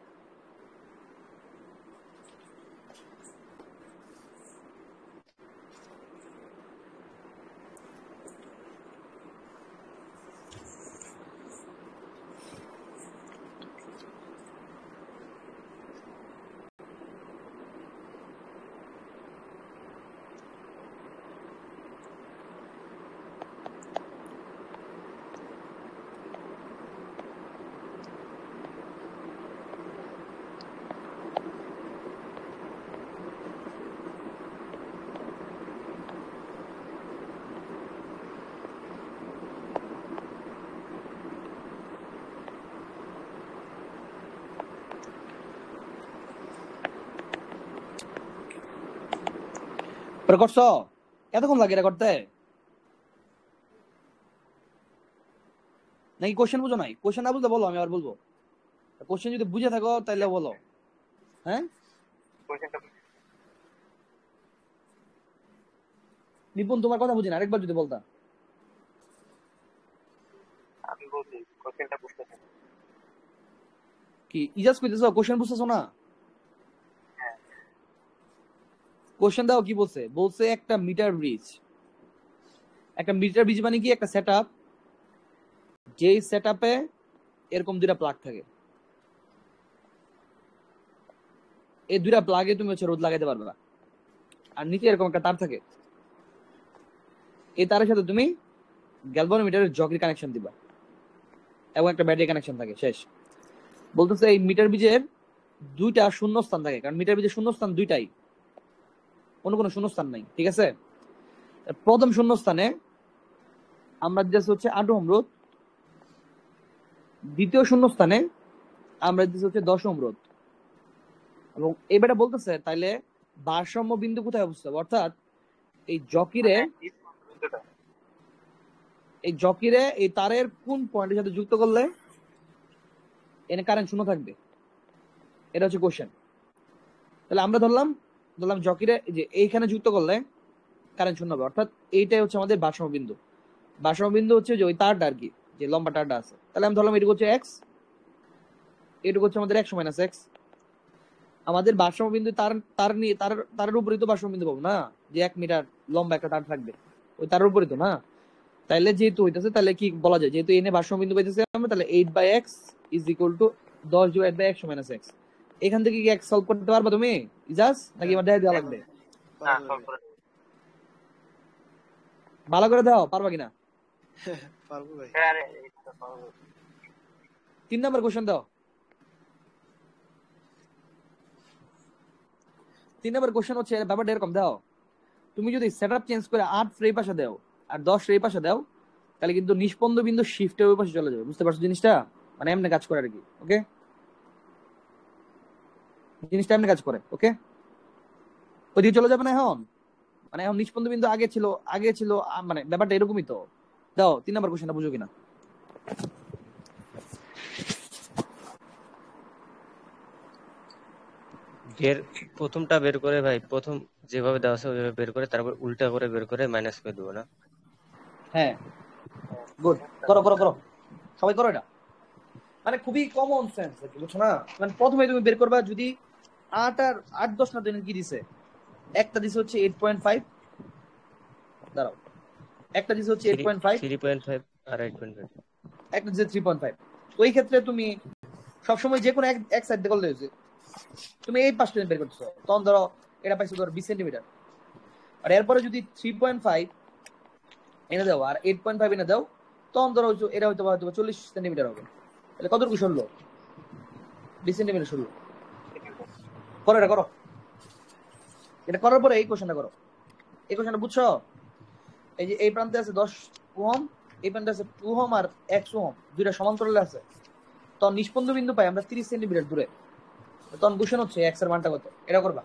পরে করছো? এতক্ষণ লাগে এটা করতে? নাকি কোশ্চেন বুঝো নাই? কোশ্চেন না বুঝলে বলো, আমি আবার বলবো। কোশ্চেন যদি বুঝে থাকো তাহলে বলো। হ্যাঁ কোশ্চেনটা নিপুণ, তোমার কথা বুঝি না, আরেকবার যদি বলতা। আমি বলছি, কোশ্চেনটা বুঝতেছি না। কি ইজাজ কইতেছো? কোশ্চেন বুঝতেছো না? কোশ্চেন দাও কি বলছে। বলছে একটা মিটার ব্রিজ। একটা মিটার ব্রিজ মানে কি? একটা সেটআপ, যেই সেটআপে এরকম দুইটা প্লাগ থাকে। এই দুইটা প্লাগে তুমি হচ্ছে রোদ লাগাইতে পারবে। আর নিচে এরকম একটা তার থাকে। এই তারের সাথে তুমি গ্যালভানোমিটারের জকির কানেকশন দিবা এবং একটা ব্যাটারি কানেকশন থাকে, শেষ। বলতেছে এই মিটার ব্রিজের দুইটা শূন্যস্থান থাকে, কারণ মিটার ব্রিজের শূন্যস্থান দুইটাই, অন্য কোনো শূন্যস্থান নাই। ঠিক আছে? প্রথম শূন্যস্থানে আমরা দিতেছি হচ্ছে 8 ওহম রোধ। দ্বিতীয় শূন্যস্থানে আমরা দিতেছি হচ্ছে 10 ওহম রোধ। এবং এবারে বলতেছে তাইলে ভারসাম্য বিন্দু কোথায় অবস্থিত হবে? অর্থাৎ এই জকিরে এই তারের কোন পয়েন্টের সাথে যুক্ত করলে এনে কারেন্ট শূন্য থাকবে, এটা হচ্ছে কোশ্চেন। তাহলে আমরা ধরলাম জকিরে যে এইখানে যুক্ত করলে কারেন্ট শূন্য হবে, অর্থাৎ এইটাই হচ্ছে আমাদের ভারসাম্য বিন্দু। ভারসাম্য বিন্দু হচ্ছে যে ওই তারটা আর কি, যে লম্বা তারটা আছে। তাহলে আমি ধরলাম এটুকু হচ্ছে এক্স, এটুকু হচ্ছে আমাদের এক্স মাইনাস এক্স। আমাদের ভারসাম্য বিন্দু তার নিয়ে তারের উপরই তো ভারসাম্য বিন্দু পাবো না, যে 1 মিটার লম্বা একটা তার থাকবে ওই তারের উপরই তো না। তাইলে যেহেতু হইতেছে, তাহলে কি বলা যায়, যেহেতু এনে ভারসাম্য বিন্দু পাইতেছে আমরা, তাহলে 8/x is equal two 10/x minus x. এখান থেকে কি এক্স সলভ করতে পারবা তুমি ইজাজ, নাকি আমার দেয়া দেওয়া লাগবে? ভালো করে দাও, পারবা কিনা? পারবো ভাই। 3 নাম্বার কোশ্চেন দাও। 3 নাম্বার কোশ্চেন হচ্ছে ব্যাপারটা এরকম দাও। তুমি যদি সেটআপ চেঞ্জ করে 8 এই পাশে দাও আর 10 এই পাশে দাও, তাহলে কিন্তু নিষ্পন্দ বিন্দু শিফটের ওই পাশে চলে যাবে। বুঝতে পারছো জিনিসটা? মানে এমনি কাজ করে আর কি। ওকে, জিনিসটা এমনি কাজ করে। ওকে, ওইদিকে চলে যাবে না এখন? মানে এখন নিষ্পন্দ বিন্দু আগে ছিল মানে ব্যাপারটা এরকমই তো। দাও 3 নাম্বার কোশ্চেনটা বুঝো কিনা। প্রথমটা বের করে ভাই, প্রথম যেভাবে দেওয়া আছে ওইভাবে বের করে তারপর উল্টা করে বের করে মাইনাস করে দেবো না? হ্যাঁ গুড, করো করো করো, সবাই করো এটা। মানে খুবই কমন সেন্স আর কি, বুঝছো না? মানে প্রথমে তুমি বের করবা যদি 8 আর 8 10 না দিন কি দিছে, একটা দিছে হচ্ছে 8.5, দাঁড়াও, একটা দিছে হচ্ছে 8.5, 3.5 আর 8.5। একটা দিছে 3.5। ওই ক্ষেত্রে তুমি সবসময় যে কোনো এক সাইড দিয়ে করলে হয়েছে, তুমি এই পাঁচটা বের করছো, তখন ধরো এটা পাইছো ধরো 20 সেন্টিমিটার, আর এরপরে যদি 3.5 এনে দাও আর 8.5 এনে দাও, তখন ধরো এটা হয়তো 40 সেন্টিমিটার হবে। তাহলে কতটুকু সরলো? 20 সেন্টিমিটার সরলো। করো এটা, করো এটা, করার পরে এই কোশ্চেনটা করো। এই কোশ্চেনটা বুঝছো? এই যে এই প্রান্তে আছে 10 ওহম, এই প্রান্তে আছে 2 ওহম আর 1 ওহম, দুইটা সমান্তরালে আছে। তখন নিষ্পন্দ বিন্দু পাই আমরা 30 সেন্টিমিটার দূরে। তখন কোশ্চেন হচ্ছে এক্স এর মানটা কত, এটা করবা।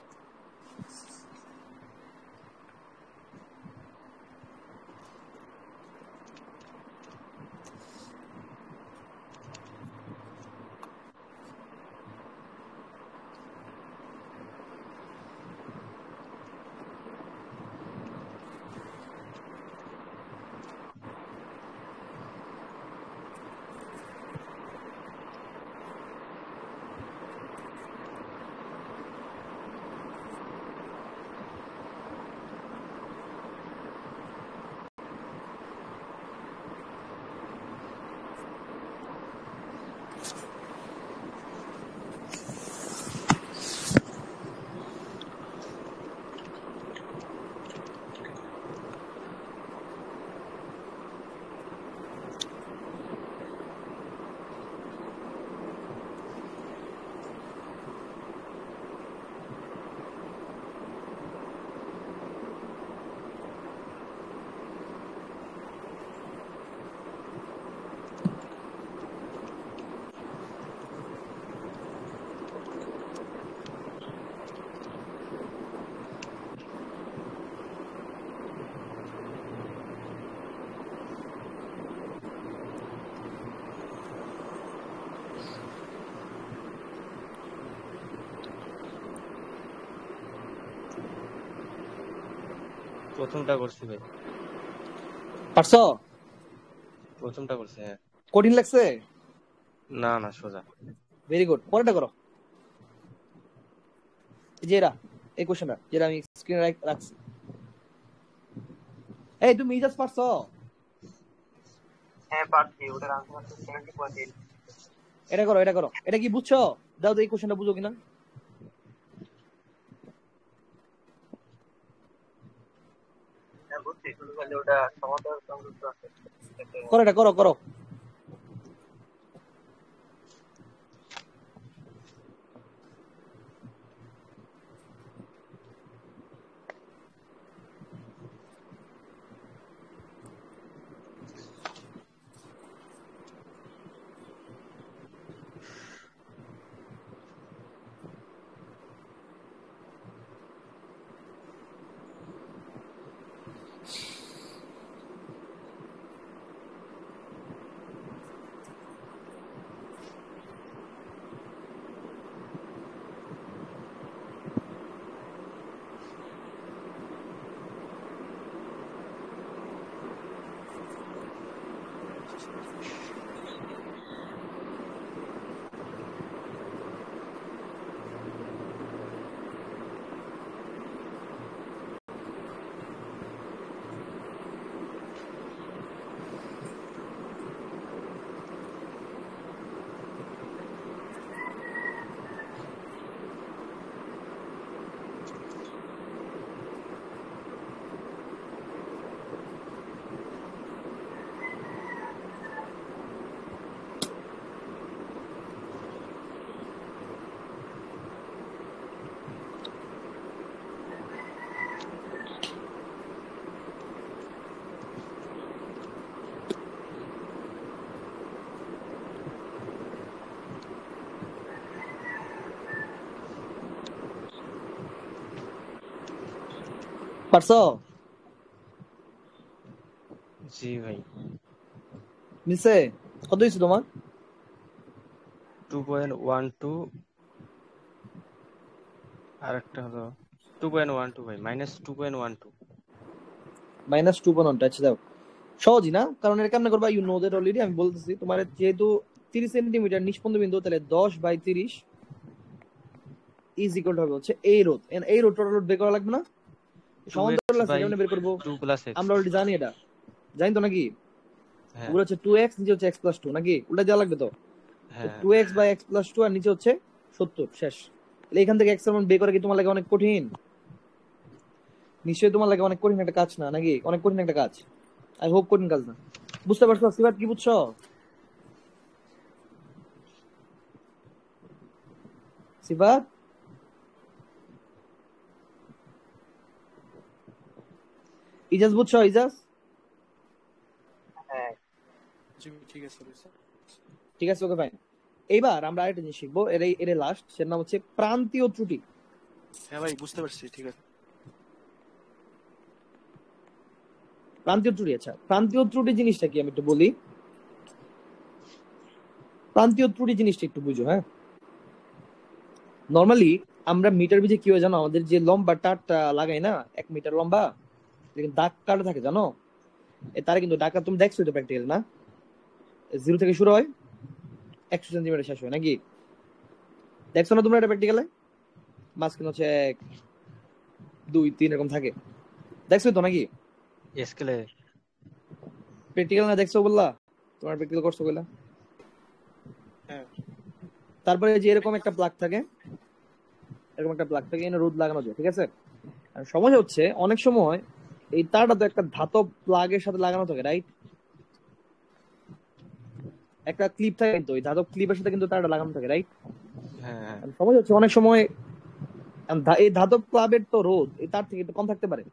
প্রথমটা করছি ভাই, পারছো? প্রথমটা করছি। হ্যাঁ। কঠিন লাগছে? না না, সোজা। ভেরি গুড, পরেরটা করো। এই যে এরা, এই কোশ্চেনটা যেটা আমি স্ক্রিনে রাখছি। এই তুমি জাস্ট পারছো? হ্যাঁ পারছি, ওটার আনসার হচ্ছে 70.8। এটা করো, এটা করো, এটা কি বুঝছো? দাও তো এই কোশ্চেনটা বুঝো কিনা। হ্যাঁ বুঝছি, শুধু খালি ওটা সমান্তরাল সংযুক্ত আছে। করো এটা, করো করো। পারছো? জি ভাই। মিলছে? কত হয়েছে তোমার? 2.12 আর একটা হলো 2.12 ভাই, -2.12। -2.1। আচ্ছা দাও, সহজই না, কারণ এটা কেমনে করবা, ইউ নো দ্যাট অলরেডি। আমি বলতেছি তোমার যেহেতু 30 সেন্টিমিটার নিষ্পন্দ বিন্দু, তাহলে 10/30 ইজ ইকুয়াল হবে হচ্ছে এই রোধ। এই রোধ টোটাল রোধ বের করা লাগবে না? 2x সমান্তরাল আছে, বাই কেমনে বের করবো? 2 প্লাস এক্স। আমরা অলরেডি জানি এটা, জানি তো নাকি? হ্যাঁ উপরে হচ্ছে 2x, নিচে হচ্ছে x+2 নাকি? উল্টা দেওয়া লাগবে তো। হ্যাঁ 2x/x+2 আর নিচে হচ্ছে 70, শেষ। তাহলে এখান থেকে x এর মান বের করা কি তোমার লাগে অনেক কঠিন? নিশ্চয়ই তোমার লাগে অনেক কঠিন একটা কাজ না নাকি? অনেক কঠিন একটা কাজ। আই হোপ কঠিন কাজ না। বুঝতে পারছো সিবাত, কি বুঝছো সিবাত? ইজাজ বুঝছো? ইজাজ হ্যাঁ জি ঠিক আছে স্যার। ঠিক আছে, ওকে ফাইন। এইবার আমরা আরেকটা জিনিস শিখবো, এর লাস্ট, সেটার নাম হচ্ছে প্রান্তীয় ত্রুটি। হ্যাঁ ভাই বুঝতে পারছি, ঠিক আছে। প্রান্তীয় ত্রুটি, আচ্ছা প্রান্তীয় ত্রুটি জিনিসটা কি আমি একটু বলি। প্রান্তীয় ত্রুটি জিনিসটা একটু বুঝো, হ্যাঁ। নর্মালি আমরা মিটার বিজে কি হয় জানো, আমাদের যে লম্বা টারটা লাগাই না 1 মিটার লম্বা, কিন্তু দাগ কাটা থাকে জানো, তারা কিন্তু দাগটা তুমি দেখছো তো প্র্যাকটিক্যাল না, 0 থেকে শুরু হয় 100 সেন্টিমিটার শেষ হয় নাকি? দেখছো না তোমরা এটা প্র্যাকটিক্যালে? মাঝখানে হচ্ছে 1 2 3 এরকম থাকে, দেখছো তো নাকি? স্কেলে। প্র্যাকটিক্যাল না দেখছো বললা? তোমার প্র্যাকটিক্যাল করছো বললা। হ্যাঁ তারপরে যে এরকম একটা প্লাগ থাকে, এরকম একটা প্লাগ থাকে, এনে রোদ লাগানো যায়, ঠিক আছে। আর সমস্যা হচ্ছে অনেক সময় এই তারটা তো একটা ধাতব প্লাগের সাথে লাগানো থাকে, রাইট? একটা ক্লিপ থাকে, কিন্তু ওই ধাতব ক্লিপের সাথে কিন্তু তারটা লাগানো থাকে, রাইট? হ্যাঁ হ্যাঁ সমস্যা হচ্ছে অনেক সময় এই ধাতব ক্লাবের তো রোদ এই তার থেকে একটু কম থাকতে পারে,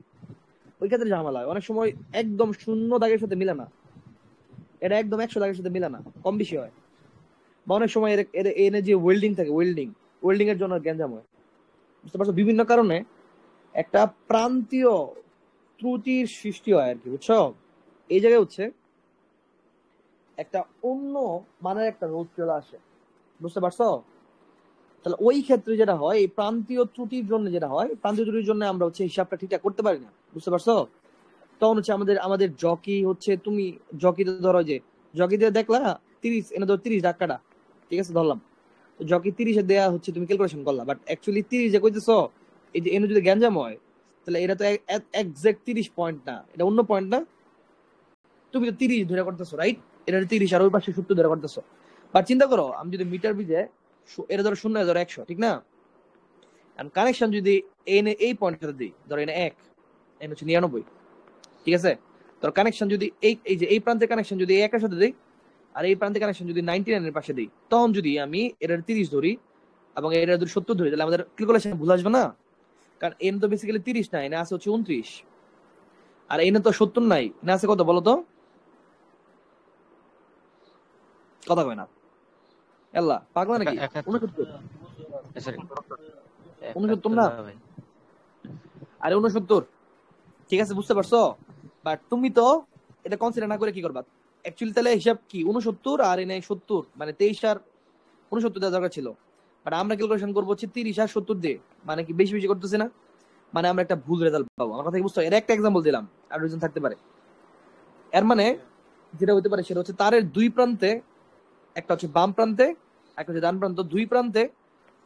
ওই ক্ষেত্রে ঝামেলা হয়। অনেক সময় একদম 0 দাগের সাথে মিলে না, এটা একদম 100 দাগের সাথে মিলে না, কম বেশি হয়। বা অনেক সময় এনে যে ওয়েল্ডিং থাকে, ওয়েল্ডিং এর জন্য গ্যাঞ্জাম হয়। বুঝতে পারছো? বিভিন্ন কারণে একটা প্রান্তীয় ত্রুটির সৃষ্টি হয় আর কি, বুঝছো? এই জায়গায় হচ্ছে একটা অন্য মানের একটা রোধ চলে আসে, বুঝতে পারছো? তাহলে ওই ক্ষেত্রে যেটা হয়, এই প্রান্তীয় ত্রুটির জন্য যেটা হয়, প্রান্তীয় ত্রুটির জন্য আমরা হচ্ছে হিসাবটা ঠিকঠাক করতে পারি না, বুঝতে পারছো? তখন হচ্ছে আমাদের জকি হচ্ছে, তুমি জকিতে ধরো যে জকিতে দেখলা 30, এনে ধরো 30 দাগ কাটা, ঠিক আছে ধরলাম। তো জকি 30-এ দেয়া হচ্ছে, তুমি ক্যালকুলেশন করলা, বাট অ্যাকচুয়ালি 30 যে কইতেছো, এই যে এনে যদি গ্যাঞ্জাম হয়, তাহলে এটা তো এক্সাক্ট 30 পয়েন্ট না, এটা অন্য পয়েন্ট না। তুমি তো 30 ধরে করতেছো, রাইট? এটা 30 আর ওই পাশে 70 ধরে করতেছো। বাট চিন্তা করো, আমি যদি মিটার বিজে এটা ধরো 0 ধরো 100, ঠিক না? কানেকশন যদি এনে এই পয়েন্টের সাথে দিই, ধরো এনে 1, এনে হচ্ছে 99, ঠিক আছে? তোর কানেকশন যদি এই যে এই প্রান্তের কানেকশন যদি 1 এর সাথে দিই, আর এই প্রান্তের কানেকশন যদি 99 এর পাশে দিই, তখন যদি আমি এটার 30 ধরি এবং এটার যদি 70 ধরি, তাহলে আমাদের ক্যালকুলেশন ভুল আসবে না? কারণ এন তো বেসিক্যালি 30 নাই, এনে আছে হচ্ছে 29, আর এনে তো 70 নাই, এনে আছে কত বলো তো? কথা কয় না আল্লাহ, পাগলা নাকি? 71। 69, সরি 69 71 না, না ভাই। আরে 69, ঠিক আছে, বুঝতে পারছো? বাট তুমি তো এটা কনসিডার না করে কি করবা অ্যাকচুয়ালি? তাহলে হিসাব কি 69 আর এনে 70, মানে 23 আর 69 দেওয়া দরকার ছিল। বাট আমরা ক্যালকুলেশন করবো হচ্ছে 30 আর 70 দিয়ে, মানে কি বেশি বেশি করতেছি না? মানে আমরা একটা ভুল রেজাল্ট পাবো। আমার কথা কি বুঝছো? এর একটা এক্সাম্পল দিলাম, আর রিজন থাকতে পারে। এর মানে যেটা হতে পারে সেটা হচ্ছে তারের দুই প্রান্তে, একটা হচ্ছে বাম প্রান্তে, একটা হচ্ছে ডান প্রান্ত, দুই প্রান্তে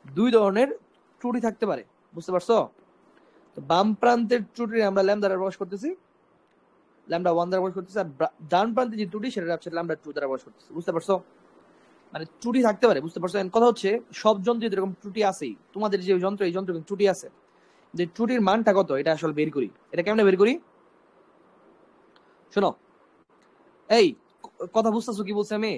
দুই ধরনের ত্রুটি থাকতে পারে, বুঝতে পারছো? তো বাম প্রান্তের ত্রুটি আমরা ল্যামডা দ্বারা প্রকাশ করতেছি, ল্যামডা 1 দ্বারা প্রকাশ করতেছি, আর ডান প্রান্তে যে ত্রুটি সেটা হচ্ছে ল্যামডা 2 দ্বারা প্রকাশ করতেছি, বুঝতে পারছো? মানে ত্রুটি থাকতে পারে, বুঝতে পারছো? কথা হচ্ছে সব যন্ত্রে এরকম ত্রুটি আছেই, তোমাদের যে যন্ত্র, এই যন্ত্রে ত্রুটি আছে, যে ত্রুটির মানটা কত এটা আসলে বের করি। এটা কেমনে বের করি শোনো। এই কথা বুঝতেছো কি বলছি আমি?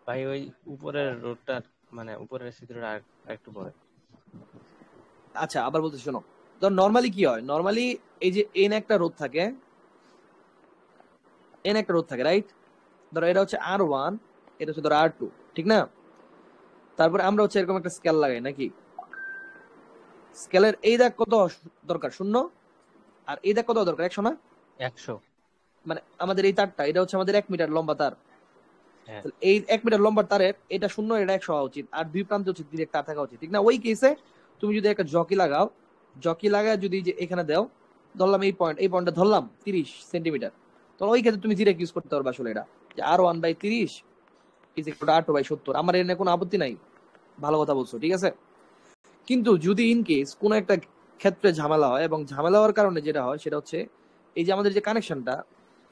ভাই ওই উপরের রোডটা, মানে উপরের চিত্রটা একটু পরে। আচ্ছা আবার বলতেছি শোনো। ধর নরমালি কি হয়, নরমালি এই যে এন একটা রোধ থাকে, এন একটা রোধ থাকে, রাইট? ধরো এটা হচ্ছে R1, এটা হচ্ছে ধরো R2, ঠিক না? তারপরে আমরা হচ্ছে এরকম একটা স্কেল লাগাই নাকি, স্কেলের এই দাগ কত দরকার? 0। আর এই দাগ কত দরকার? 100 না? 100। মানে আমাদের এই তারটা এটা হচ্ছে আমাদের 1 মিটার লম্বা তার। হ্যাঁ তাহলে এই 1 মিটার লম্বা তারের এটা 0 এটা 100 হওয়া উচিত, আর দুই প্রান্তে হচ্ছে ডিরেক্ট তার থাকা উচিত, ঠিক না? ওই কেসে তুমি যদি একটা জকি লাগাও, জকি লাগায় যদি যে এখানে দাও, ধরলাম এই পয়েন্টটা ধরলাম 30 সেন্টিমিটার, তাহলে ওই ক্ষেত্রে তুমি ডিরেক্ট ইউজ করতে পারবে আসলে এটা, যে R1/30 is equal two R2/70। আমার এর কোনো আপত্তি নাই, ভালো কথা বলছো, ঠিক আছে। কিন্তু যদি ইন কেস কোনো একটা ক্ষেত্রে ঝামেলা হয়, এবং ঝামেলা হওয়ার কারণে যেটা হয় সেটা হচ্ছে এই যে আমাদের যে কানেকশনটা,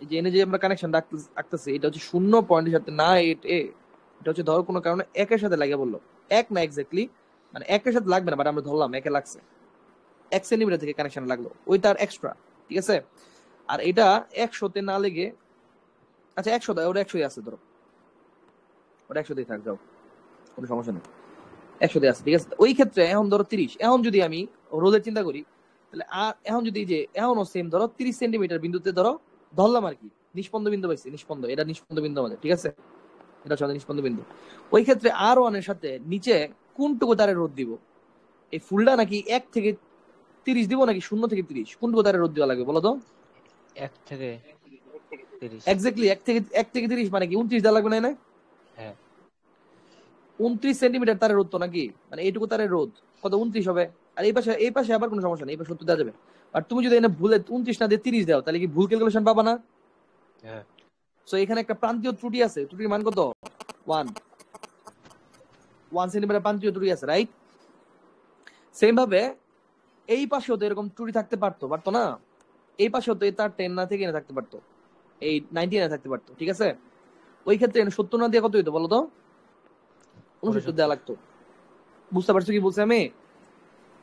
এই যে এনে যে আমরা কানেকশনটা আঁকতেছি, এটা হচ্ছে 0 পয়েন্টের সাথে না এটা হচ্ছে ধরো কোনো কারণে একের সাথে লাগে বললো, এক না এক্স্যাক্টলি, মানে একের সাথে লাগবে না, বাট আমরা ধরলাম একে লাগছে, 1 সেন্টিমিটার থেকে কানেকশন লাগলো, ওইটার এক্সট্রা, ঠিক আছে। আর এটা 100তে না লেগে, আচ্ছা 100 দাও, ওটা 100 আছে ধরো, ওটা 100 থাক, যাও, কোনো সমস্যা নেই, 100 আছে, ঠিক আছে। ওই ক্ষেত্রে এখন ধরো 30, এখন যদি আমি রোদের চিন্তা করি, তাহলে এখন যদি যে এখনও সেম ধরো 30 সেন্টিমিটার বিন্দুতে ধরো ধরলাম আর কি, নিষ্পন্দ বিন্দু পাইছি, নিষ্পন্দ, এটা নিষ্পন্দ বিন্দু আমাদের, ঠিক আছে, এটা হচ্ছে আমাদের নিষ্পন্দ বিন্দু। ওই ক্ষেত্রে R1 এর সাথে নিচে কোনটুকু তারের রোধ দিব? এই ফুলটা নাকি 1 থেকে 30 দিব, নাকি 0 থেকে 30, কোনটুকু তারের রোধ দেওয়া লাগবে বলো তো? 1 থেকে 30। এক্স্যাক্টলি 1 থেকে 30 মানে কি 29 দেওয়া লাগবে না? হ্যাঁ 29 সেন্টিমিটার তারের রোধ তো, নাকি মানে এইটুকু তারের রোধ কত? 29 হবে। আর এই পাশে আবার কোনো সমস্যা নেই, এই পাশে 70 দেওয়া যাবে। আর তুমি যদি এনে ভুলে 29 না দিয়ে 30 দাও, তাহলে কি ভুল ক্যালকুলেশন পাবা না? হ্যাঁ সো এখানে একটা প্রান্তীয় ত্রুটি আছে, ত্রুটির মান কত? 1 সেন্টিমিটার প্রান্তীয় ত্রুটি আছে, রাইট? সেম ভাবে এই পাশেও তো এরকম ত্রুটি থাকতে পারতো না? এই পাশেও তো তার 10 না থেকে এনে থাকতে পারতো, এই 90 এনে থাকতে পারতো, ঠিক আছে। ওই ক্ষেত্রে 70 না দিয়ে কত হইতো বলো তো? 69 দেওয়া লাগতো। বুঝতে পারছো কি বলছি আমি?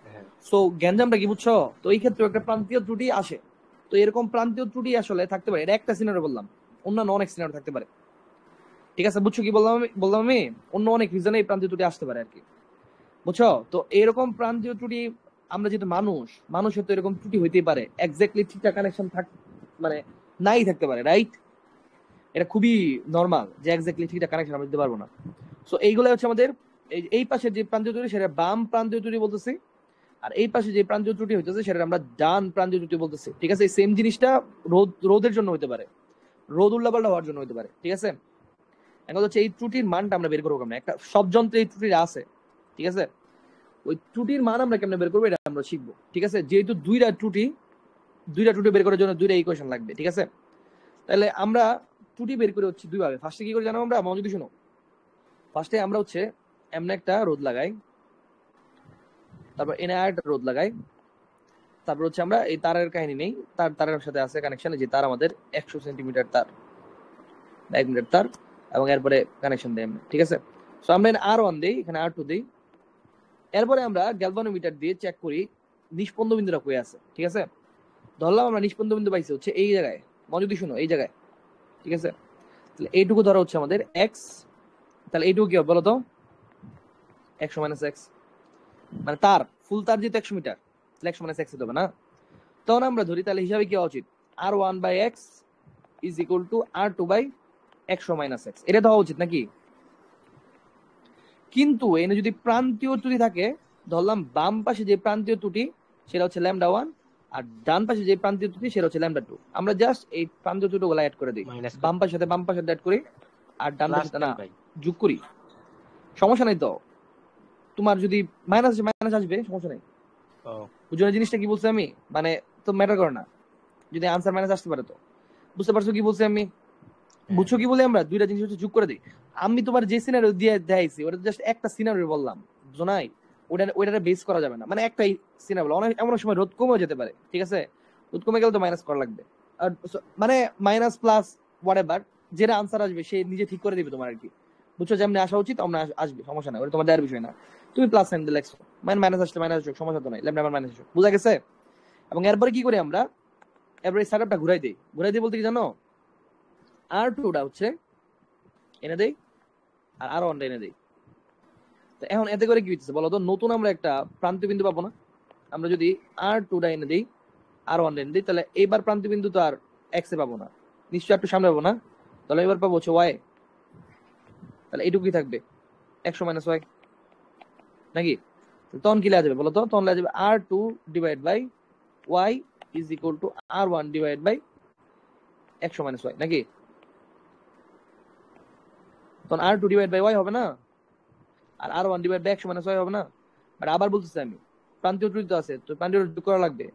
হ্যাঁ সো গ্যাঞ্জামটা কি বুঝছো? তো এই ক্ষেত্রে একটা প্রান্তীয় ত্রুটি আসে। তো এরকম প্রান্তীয় ত্রুটি আসলে থাকতে পারে, এটা একটা সিনারিও বললাম, অন্যান্য অনেক সিনারিও থাকতে পারে, ঠিক আছে। বুঝছো কি বললাম আমি? অন্য অনেক রিজনে এই প্রান্তীয় ত্রুটি আসতে পারে আর কি, বুঝছো? তো এরকম প্রান্তীয় ত্রুটি, আমরা যেহেতু মানুষের তো এরকম ত্রুটি হইতেই পারে, এক্স্যাক্টলি ঠিকঠাক কানেকশন মানে নাই থাকতে পারে, রাইট? এটা খুবই নর্মাল যে এক্স্যাক্টলি ঠিকঠাক কানেকশন আমরা দিতে পারবো না। সো এইগুলো হচ্ছে আমাদের এই পাশে যে প্রান্তীয় ত্রুটি, সেটা বাম প্রান্তীয় ত্রুটি বলতেছি, আর এই পাশে যে প্রান্তীয় ত্রুটি হইতেছে সেটা আমরা ডান প্রান্তীয় ত্রুটি বলতেছি, ঠিক আছে। এই সেম জিনিসটা রোদের জন্য হতে পারে, রোদ উল্লাপাল্টা হওয়ার জন্য হতে পারে, ঠিক আছে। এখন হচ্ছে এই ত্রুটির মানটা আমরা বের করবো কেমন, একটা সব যন্ত্রে এই ত্রুটিটা আছে, ঠিক আছে। ওই ত্রুটির মান আমরা কেমনে বের করবো এটা আমরা শিখবো, ঠিক আছে। যেহেতু দুইটা ত্রুটি বের করার জন্য দুইটা ইকুয়েশন লাগবে, ঠিক আছে। তাহলে আমরা ত্রুটি বের করে হচ্ছে দুই ভাবে। ফার্স্টে কি করে জানো আমরা? মনোযোগ দিয়ে শোনো। ফার্স্টে আমরা হচ্ছে এমন একটা রোদ লাগাই, তারপর এনে আরেকটা রোদ লাগাই, তারপর হচ্ছে আমরা এই তারের কাহিনী নেই, তারের সাথে আছে কানেকশন, যে তার আমাদের 100 সেন্টিমিটার তার বা 1 মিটার তার, এবং এরপরে কানেকশন দেই আমরা, ঠিক আছে। সো আমরা R1 দিই, এখানে R2 দিই, এরপরে আমরা গ্যালভানোমিটার দিয়ে চেক করি নিষ্পন্দ বিন্দুটা কই আছে, ঠিক আছে। ধরলাম আমরা নিষ্পন্দ বিন্দু পাইছি হচ্ছে এই জায়গায়, মনোযোগ দিয়ে শুনো, এই জায়গায়, ঠিক আছে। তাহলে এইটুকু ধরা হচ্ছে আমাদের x, তাহলে এইটুকু কি হবে বলো তো? 100 - x, মানে তার ফুল তার যেহেতু 100 মিটার, তাহলে 100 - x হতে হবে না? তখন আমরা ধরি তাহলে হিসাবে কি হওয়া উচিত? R1/x is equal two R2/100 - x, এটা দেওয়া উচিত নাকি? কিন্তু এনে যদি প্রান্তীয় ত্রুটি থাকে, ধরলাম বাম পাশে যে প্রান্তীয় ত্রুটি সেটা হচ্ছে λ1, আর ডান পাশে যে প্রান্তীয় ত্রুটি সেটা হচ্ছে λ2, আমরা জাস্ট এই প্রান্তীয় ত্রুটি গুলো অ্যাড করে দিই, মাইনাস বাম পাশের সাথে অ্যাড করি, আর ডান প্লাস পাশে না ভাই। যোগ করি, সমস্যা নাই তো। তোমার যদি মাইনাস আসবে, সমস্যা নাই। ও বুঝছো না জিনিসটা কি বলছি আমি? মানে তো ম্যাটার করে না যদি আনসার মাইনাস আসতে পারে। তো বুঝতে পারছো কি বলছি আমি? বুঝছো কি বলে আমরা দুইটা জিনিস হচ্ছে যোগ করে দিই। আমি তোমার যে সিনারিও দিয়ে দেখাইছি ওটা জাস্ট একটা সিনারিও বললাম, বুঝছো নাই? ওইটা বেস করা যাবে না, মানে একটাই সিনারিও, অনেক এমন সময় রোদ কমেও যেতে পারে, ঠিক আছে। রোদ কমে গেলে তো মাইনাস করা লাগবে, আর মানে মাইনাস প্লাস হোয়াটএভার, যেটা আনসার আসবে সে নিজে ঠিক করে দিবে তোমার আর কি। বুঝছো, যেমন আসা উচিত অমন আসবে, সমস্যা নাই, ওটা তোমার দেওয়ার বিষয় না। তুমি প্লাস সাইন দিয়ে লেখছো, মাইনাস আসলে মাইনাস আসুক, সমস্যা তো নাই, ল্যামডা মাইনাস আসুক, বুঝা গেছে? এবং এরপরে কি করি আমরা? এরপরে সেটআপটা ঘুরাই দিই বলতে কি জানো? R2টা হচ্ছে এনে দেই, আর R1টা এনে দেই। তো এখন এতে করে কি হচ্ছে বলো তো? নতুন আমরা একটা প্রান্তীয় বিন্দু পাবো না? আমরা যদি R2টা এনে দেই, R1টা এনে দিই, তাহলে এইবার প্রান্তীয় বিন্দু তো আর x এ পাবো না, নিশ্চয়ই একটু সামনে পাবো না? তাহলে এবার পাবো হচ্ছে y, তাহলে এইটুকুই থাকবে 100 - y নাকি? তখন কি লেখা যাবে বলো তো? তখন লেখা যাবে R2 divide by y is equal to R1 divide by 100 minus y, নাকি? তখন R2 ডিভাইড বাই y হবে না, আর R1 divide by 100 minus y হবে না। বাট আবার বলতেছি আমি, প্রান্তীয় ত্রুটি তো আছে, তো প্রান্তীয় যোগ করা লাগবে,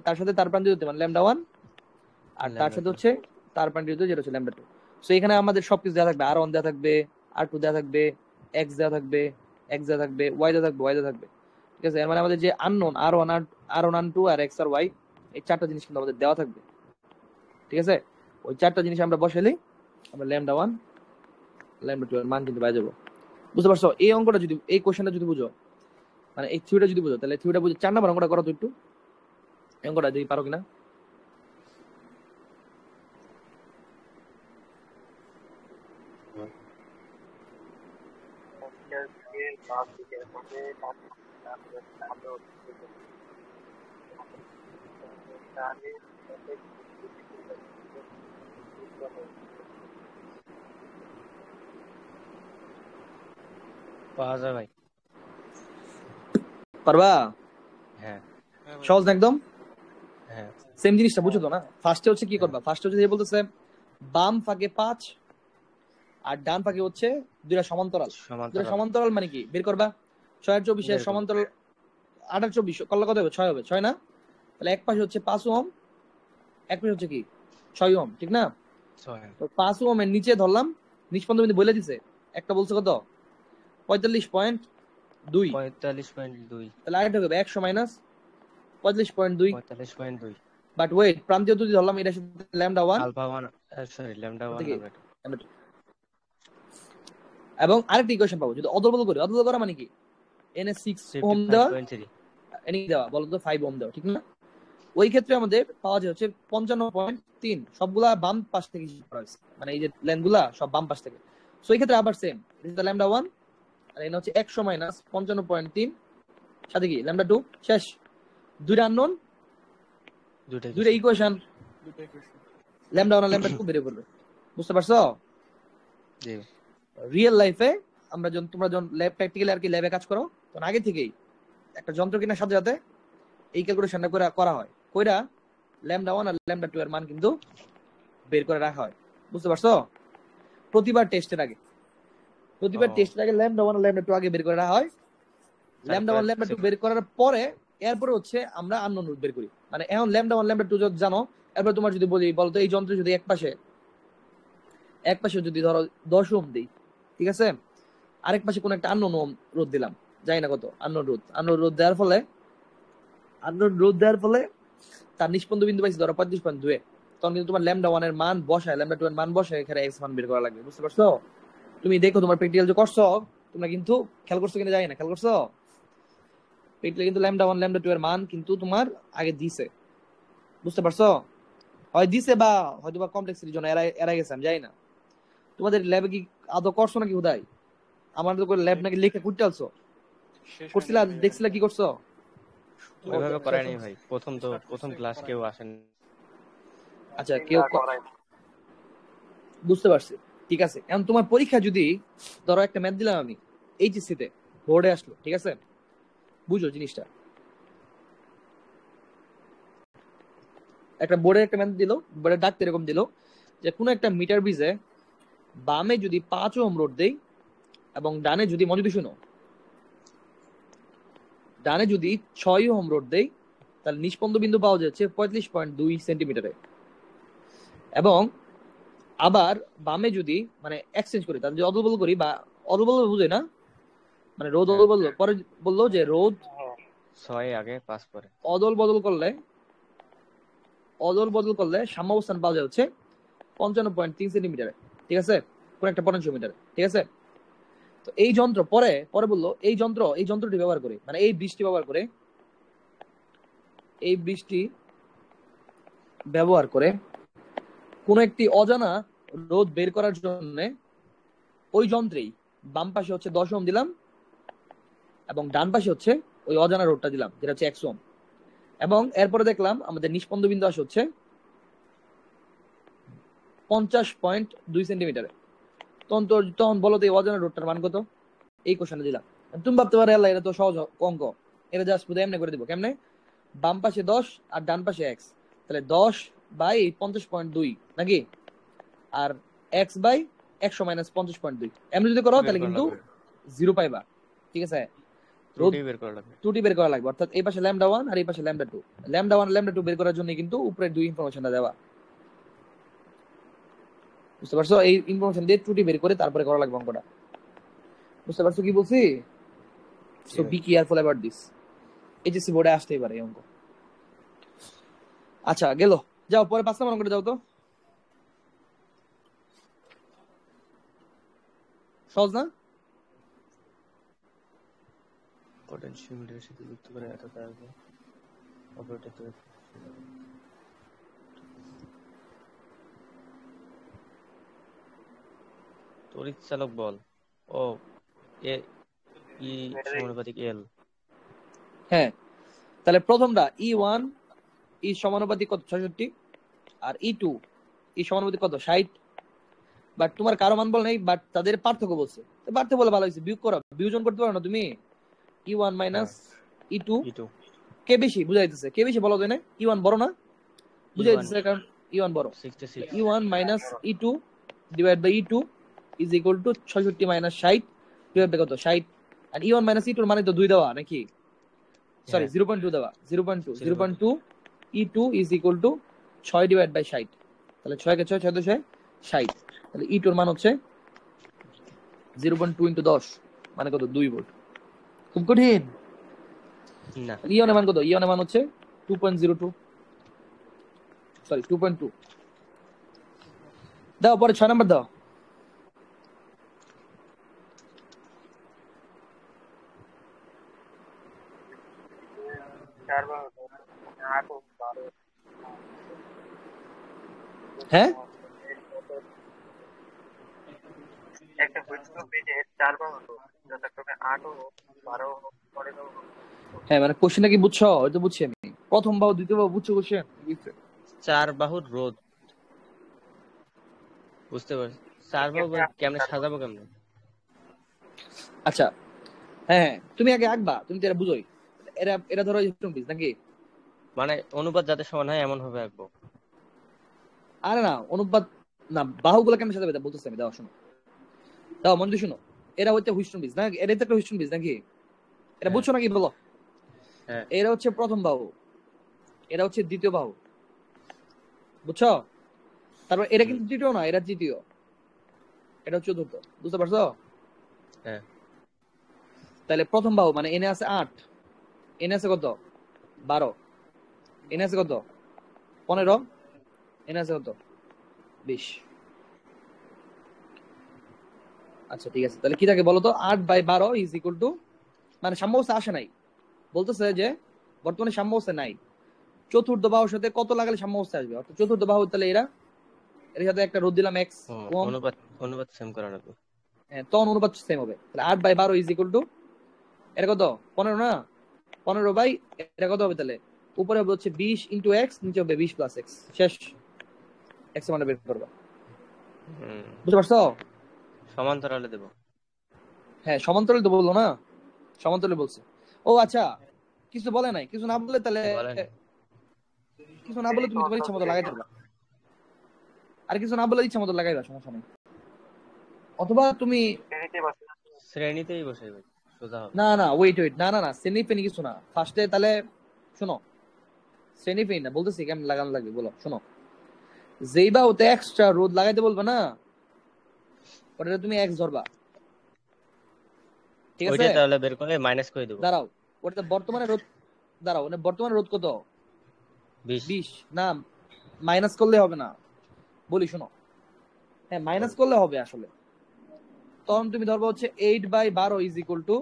তার সাথে তার প্রান্তীয় মানে λ1, আর তার সাথে হচ্ছে তার প্রান্তীয় যেটা হচ্ছে λ2। সো এখানে আমাদের সবকিছু দেওয়া থাকবে, R1 দেওয়া থাকবে, R2 দেওয়া থাকবে, x দেওয়া থাকবে, x দেওয়া থাকবে, y দেওয়া থাকবে, y দেওয়া থাকবে, ঠিক আছে? এর মানে আমাদের যে আননোন R1 R2 আর x আর y, এই চারটা জিনিস কিন্তু আমাদের দেওয়া থাকবে, ঠিক আছে? ওই চারটা জিনিস আমরা বসাইলেই আমরা λ1 λ2 এর মান কিন্তু পাই যাবো। বুঝতে পারছো? এই অঙ্কটা যদি, এই কোশ্চেনটা যদি বুঝো, মানে এই থিওরিটা যদি বুঝো, তাহলে থিওরিটা বুঝে 4 নম্বর অঙ্কটা করো তো একটু, এই অঙ্কটা যদি পারো কিনা। পাওয়া যায় ভাই। পারবা? হ্যাঁ হ্যাঁ ভাই। সহজ না একদম? হ্যাঁ সেম জিনিসটা বুঝো তো না? ফার্স্টে হচ্ছে কি করবা, ফার্স্টে হচ্ছে যে বলতেছে বাম ফাঁকে 5 আর ডান ফাঁকে হচ্ছে দুইটা সমান্তরাল। দুইটা সমান্তরাল সমান্তরাল মানে কি বের করবা? 6 আর 24 এর বের করব। সমান্তরাল 8 আর 24 করলে কত হবে? 6 হবে, 6 না? তাহলে এক পাশে হচ্ছে 5 ওহম, এক পাশে হচ্ছে কি 6 ওহম, ঠিক না? 6 তো 5 ওহমের নিচে ধরলাম, নিষ্পন্দ বিন্দু বলে দিছে, একটা বলছে কত 45.2, 45.2 তাহলে আরেকটা হবে 100 মাইনাস 45.2। 45.2 বাট ওয়েট, প্রান্তীয় দুটি ধরলাম, এটার সাথে λ1 আলফা 1 সরি ল্যামডা 1 থেকে আমরা λ2। এবং আরেকটা ইকুয়েশন পাবো যদি অদল বদল করি। অদল বদল করা মানে কি? এনে 6 ওহম দেওয়া, 55.3 এনে দেওয়া বলো তো 5 ওহম দেওয়া, ঠিক না? ওই ক্ষেত্রে আমাদের পাওয়া যায় হচ্ছে 55.3, সবগুলা বাম পাশ থেকে হিসাব করা হয়েছে, মানে এই যে লেনগুলা সব বাম পাশ থেকে। সো এই ক্ষেত্রে আবার সেম, λ1 আর এনে হচ্ছে 100 মাইনাস 55.3 সাথে কি λ2, শেষ। দুইটা আননোন, দুইটা ইকুয়েশন, দুটোই question। λ1 আর λ2 বের করবে। বুঝতে পারছো? জি রিয়েল লাইফে আমরা যখন, তোমরা যখন ল্যাব প্র্যাকটিক্যালি আর কি ল্যাবে কাজ করো, তখন আগে থেকেই একটা যন্ত্র কেনার সাথে সাথে এই ক্যালকুলেশনটা করে করা হয়, কইরা λ1 আর λ2 এর মান কিন্তু বের করে রাখা হয়। বুঝতে পারছো? প্রতিবার টেস্টের আগে, প্রতিবার ও। টেস্টের আগে λ1 আর λ2 আগে বের করে রাখা হয়। λ1 λ2 বের করার পরে এরপরে হচ্ছে আমরা আননোন রুট বের করি। মানে এখন λ1 λ2 যদি জানো, এরপর তোমার যদি বলি বলতো এই যন্ত্রে যদি এক পাশে যদি ধরো 10 ওহম দিই, ঠিক আছে, আরেক পাশে কোন একটা আননোন ওহম রোধ দিলাম, জানি না কত, আননোন রোধ দেওয়ার ফলে তার নিষ্পন্দ বিন্দু পাইছি ধরো 35.2, তখন কিন্তু তোমার λ1 এর মান বসায়, λ2 এর মান বসায় এখানে x মান বের করা লাগবে। বুঝতে পারছো? তুমি দেখো তোমার প্র্যাকটিক্যাল যে করছো, তোমরা কিন্তু খেয়াল করছো কিনা জানি না, খেয়াল করছো প্র্যাকটিক্যালি কিন্তু λ1 λ2 এর মান কিন্তু তোমার আগে দিছে। বুঝতে পারছো? হয় দিছে বা হয়তো বা কমপ্লেক্সিটির জন্য এরা গেছে, আমি জানি না। তোমাদের ল্যাবে কি আদৌ করছো নাকি হুদাই? আমার তো ল্যাব নাকি লিখে কুটতে আলছো, শেষ হয়নি করছিলা, ভাই দেখছিলা এখন। কি করছো? ওইভাবে ও, করাই নাই ভাই, প্রথম Start করছে, ক্লাস করাই কেউ নাই। আসেন। আচ্ছা কেউ বুঝতে পারছি, ঠিক আছে। এখন তোমার পরীক্ষা যদি ধরো একটা ম্যাথ দিলাম আমি এইচএসসি তে, বোর্ডে আসলো, ঠিক আছে, বুঝো জিনিসটা, একটা বোর্ডে একটা ম্যাথ দিল, বোর্ডে ডাকতে এরকম দিল যে কোনো একটা মিটার ব্রিজে বামে যদি 5 ওহম রোড দেই এবং ডানে যদি, মনোযোগ দিয়ে শুনো, ডানে যদি 6 ওহম রোড দেই, তাহলে নিষ্পন্দ বিন্দু পাওয়া যাচ্ছে 35.2 সেন্টিমিটারে। এবং আবার বামে যদি মানে এক্সচেঞ্জ করি, তাহলে যদি অদল বদল করি, বা অদল বদল বুঝে না, মানে রোদ অদল বদল, পরে বললো যে রোদ 6 আগে 5 পরে অদল বদল করলে সাম্যাবস্থান পাওয়া যায় হচ্ছে 55.3 সেন্টিমিটারে, ঠিক আছে, কোন একটা পটেনশিওমিটারে, ঠিক আছে। তো এই যন্ত্র পরে বললো এই যন্ত্রটি ব্যবহার করে, মানে এই বৃষ্টি ব্যবহার করে কোন একটি অজানা রোধ বের করার জন্য ওই যন্ত্রেই বাম পাশে হচ্ছে 10 ওহম দিলাম এবং ডান পাশে হচ্ছে ওই অজানা রোধটা দিলাম যেটা হচ্ছে 100 ওহম। এবং এরপরে দেখলাম আমাদের নিষ্পন্দ বিন্দু আসে হচ্ছে 50.2 সেন্টিমিটারে। তখন বলো তো এই অজানা রোধটার মান কত? এই কোশ্চেনটা দিলাম। তুমি ভাবতে পারো আল্লাহ এটা তো সহজ অঙ্ক, এটা জাস্ট বুঝে এমনি করে দিব। কেমনে? বাম পাশে 10 আর ডান পাশে x, তাহলে 10/50.2 নাকি, আর x বাই 100 - 50.2 এমনি যদি করো বের তাহলে করা কিন্তু লাগবে, 0 পাইবা। ঠিক আছে, রোধ ত্রুটি বের করা লাগবে। ত্রুটি বের করা লাগবে, অর্থাৎ এই পাশে λ1 আর এই পাশে λ2। λ1 λ2 বের করার জন্য কিন্তু উপরে দুই ইনফরমেশনটা দেওয়া, বুঝতে পারছো? এই ইনফরমেশন দিয়ে ত্রুটি বের করে তারপরে করা লাগবে অঙ্কটা। বুঝতে পারছো কি বলছি? জি সো ভাই। Be careful about this. HSC বোর্ডে আসতেই পারে এই অঙ্ক। আচ্ছা গেল, যাও পরে 5 নম্বর অঙ্কটা যাও তো। সহজ না? পোটেনশিওমিটারের সাথে যুক্ত করে এত তার অপারেটর তৈরি। তড়িৎ চালক বল ও এ ই সমানুপাতিক এল। হ্যাঁ, তাহলে প্রথমটা E1 ই সমানুপাতিক কত? 66। আর E2 ই সমানুপাতিক কত? 60। বাট তোমার কারো মান বল নাই, বাট তাদের পার্থক্য বলছে। তো পার্থক্য বলে ভালো হয়েছে, বিয়োগ করো, বিয়োজন করতে পারো না তুমি? E1 হ্যাঁ, - E2 E2 কে বেশি বুঝাই দিতেছে, কে বেশি বলো তো না? E1 বড় না, বুঝাই E1 দিতেছে কারণ E1 বড়। 66 E1 - E2 divide by E2 is equal to 66 - 60 divide by কত? 60। আর E1 - E2 এর মানে তো 2 দেওয়া নাকি, সরি হ্যাঁ 0.2 দেওয়া, 0.2 0.2 0.2 E2 is equal to 6 divide by 60। তাহলে 6 কে 6 6 2 60। তাহলে E2 এর মান হচ্ছে 0.2 ইনটু 10 মানে কত? 2 ভোল্ট। খুব কঠিন। না। ইয়ন এর মান কত? ইয়ন এর মান হচ্ছে 2.02, সরি 2.2। দাও পরে 6 নাম্বার দাও। চার বারো 8 ও 12 হ্যাঁ একটা বুঝতে পেরে 4 বারো যথাক্রমে 8 ও 12 পরে দাও। হ্যাঁ, মানে কোশ্চেনটা কি বুঝছো? হয়তো বুঝছি আমি। প্রথম বাহু দ্বিতীয় বাহু বুঝছো কোশ্চেন? চার বাহুর রোধ বুঝতে পারছি। চার বাহু কেমনে সাজাবো কেমনে? আচ্ছা হ্যাঁ হ্যাঁ, তুমি আগে আঁকবা, তুমি তো এটা বুঝোই। এরা এরা ধরো পিস নাকি? মানে অনুপাত যাতে সমান হয় এমন ভাবে আঁকবো। আরে না, অনুপাত না, বাহুগুলো কেমন সাজাবে তা বলতেছি আমি। দাও শোনো, দাও মন দিয়ে শোনো। এরা হচ্ছে হুইস্টন পিস না, এটা তো একটা হুইস্টন পিস নাকি? এটা হ্যাঁ বুঝছো নাকি বলো? হ্যাঁ এরা হচ্ছে প্রথম বাহু, এরা হচ্ছে দ্বিতীয় বাহু, বুঝছো? তারপর এটা হুম কিন্তু তৃতীয় না, এটা তৃতীয়, এটা চতুর্থ। বুঝতে পারছো? হ্যাঁ তাহলে প্রথম বাহু মানে এনে আছে 8, এনে আছে কত? 12, এনে আছে কত? 15, এনে আছে কত? 20। আচ্ছা ঠিক আছে, তাহলে কি থাকে বলো তো? 8/12 ইজ ইকুয়াল টু, মানে সাম্যাবস্থা আসে নাই, বলতেছে যে বর্তমানে সাম্যাবস্থা নাই। চতুর্থ বাহুর সাথে কত লাগালে সাম্যাবস্থা আসবে? অর্থাৎ চতুর্থ বাহু, তাহলে এর সাথে একটা রোধ দিলাম এক্স ও কম, অনুপাত অনুপাত সেম করা লাগবে। হ্যাঁ তখন অনুপাত সেম হবে। তাহলে 8/12 ইজ ইকুয়াল টু, এটা কত? 15 না, 15 বাই, এটা কত হবে তাহলে? উপরে হবে হচ্ছে 20 ইন্টু এক্স, নিচে হবে 20 প্লাস এক্স। শেষ, এক্স মানে বের করবা। হুম বুঝতে পারছো? সমান্তরালে দেবো। হ্যাঁ সমান্তরাল তো বললো না, সমান্তরাল বলছে। ও আচ্ছা, কিছু বলে নাই, কিছু না বলে তাহলে, বলেন কিছু না বলে তুমি তোমার ইচ্ছা মতো লাগাইতে পারবা, আর কিছু না বলে ইচ্ছা মতো লাগাইবা, সমস্যা নেই। অথবা তুমি, শ্রেণীতেই বসে ভাই, সোজা হবে। না না ওয়েট ওয়েট, না না না, শ্রেণী ফেনি কিছু না ফার্স্টে। তাহলে শোনো, শ্রেণী ফেনি না, বলতেছি কেমন লাগানো লাগবে বলো শোনো। যেই বা ওতে এক্সট্রা রোদ লাগাইতে বলবে না, ওটা তুমি এক্স ধরবা, ঠিক আছে? ওইটাই তাহলে বের করে মাইনাস করে দেবো। দাঁড়াও, ওটা বর্তমানে রোদ, দাঁড়াও, মানে বর্তমানে রোদ কত? 20 20 না, মাইনাস করলে হবে না, বলি শোনো। হ্যাঁ মাইনাস বল। করলে হবে আসলে। তখন তুমি ধরবো হচ্ছে 8/12 ইজ ইকুয়াল টু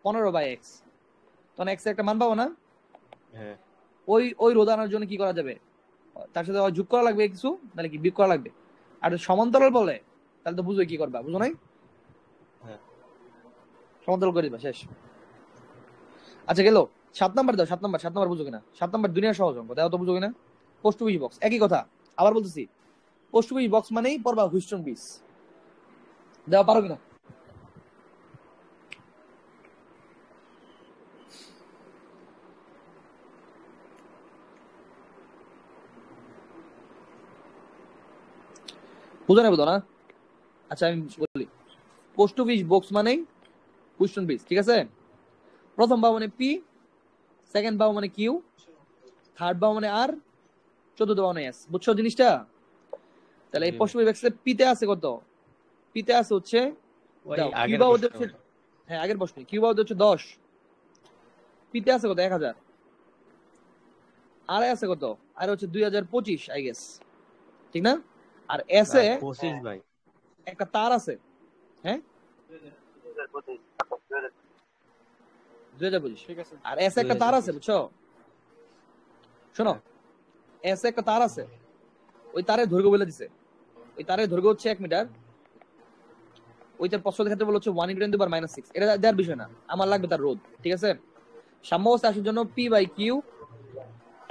15/x। তখন এক্স এর একটা মান পাবো না? হ্যাঁ ওই ওই রোদ আনার জন্য কি করা যাবে? তার সাথে হয় যোগ করা লাগবে কিছু, নাহলে কি বিয়োগ করা লাগবে। আর যদি সমান্তরাল বলে তাহলে তো বুঝো কি করবা, বুঝো নাই? হ্যাঁ সমান্তরাল করে দিবা, শেষ। আচ্ছা গেল, 7 নাম্বার দাও। 7 নাম্বার বুঝো কিনা? 7 নাম্বার দুনিয়ার সহজ অঙ্ক, দাও তো বুঝো কিনা? পোস্ট অফিস বক্স, একই কথা আবার বলতেছি। পোস্ট অফিস বক্স মানেই পড়বা হুইস্টন বিস। দাও পারো কিনা? বুঝো না বুঝো না? আচ্ছা আমি বলি, পোস্ট অফিস বক্স মানে কোশ্চেন বেস, ঠিক আছে? প্রথম বাহু মানে পি, সেকেন্ড বাহু মানে কিউ, থার্ড বাহু মানে আর, চতুর্থ বাহু মানে এস। বুঝছো জিনিসটা? তাহলে এই জি পোস্ট ভাই। অফিস পিতে আছে কত? পিতে আছে হচ্ছে, ওই দাও কিউ আগের বাহু প্রশ্ন। হচ্ছে, হ্যাঁ আগের প্রশ্ন, কিউ বাহু হচ্ছে 10, পিতে আছে কত 1000, আর আছে কত, আর হচ্ছে 2025 আই গেস, ঠিক না? আর এস ভাই এ 25 ভাই। একটা তার আছে, হ্যাঁ 2025 2025, ঠিক আছে। আর এস একটা তার আছে, 2025। বুঝছো? শোনো, হ্যাঁ। এস একটা তার আছে, ওই তারের দৈর্ঘ্য বলে দিছে, ওই তারের দৈর্ঘ্য হচ্ছে 1 মিটার, ওইটার প্রস্থের ক্ষেত্রে বলে হচ্ছে 1 × 10⁻⁶। এটা দেওয়ার বিষয় না, আমার লাগবে তার রোধ, ঠিক আছে? সাম্যাবস্থা আসার জন্য পি বাই কিউ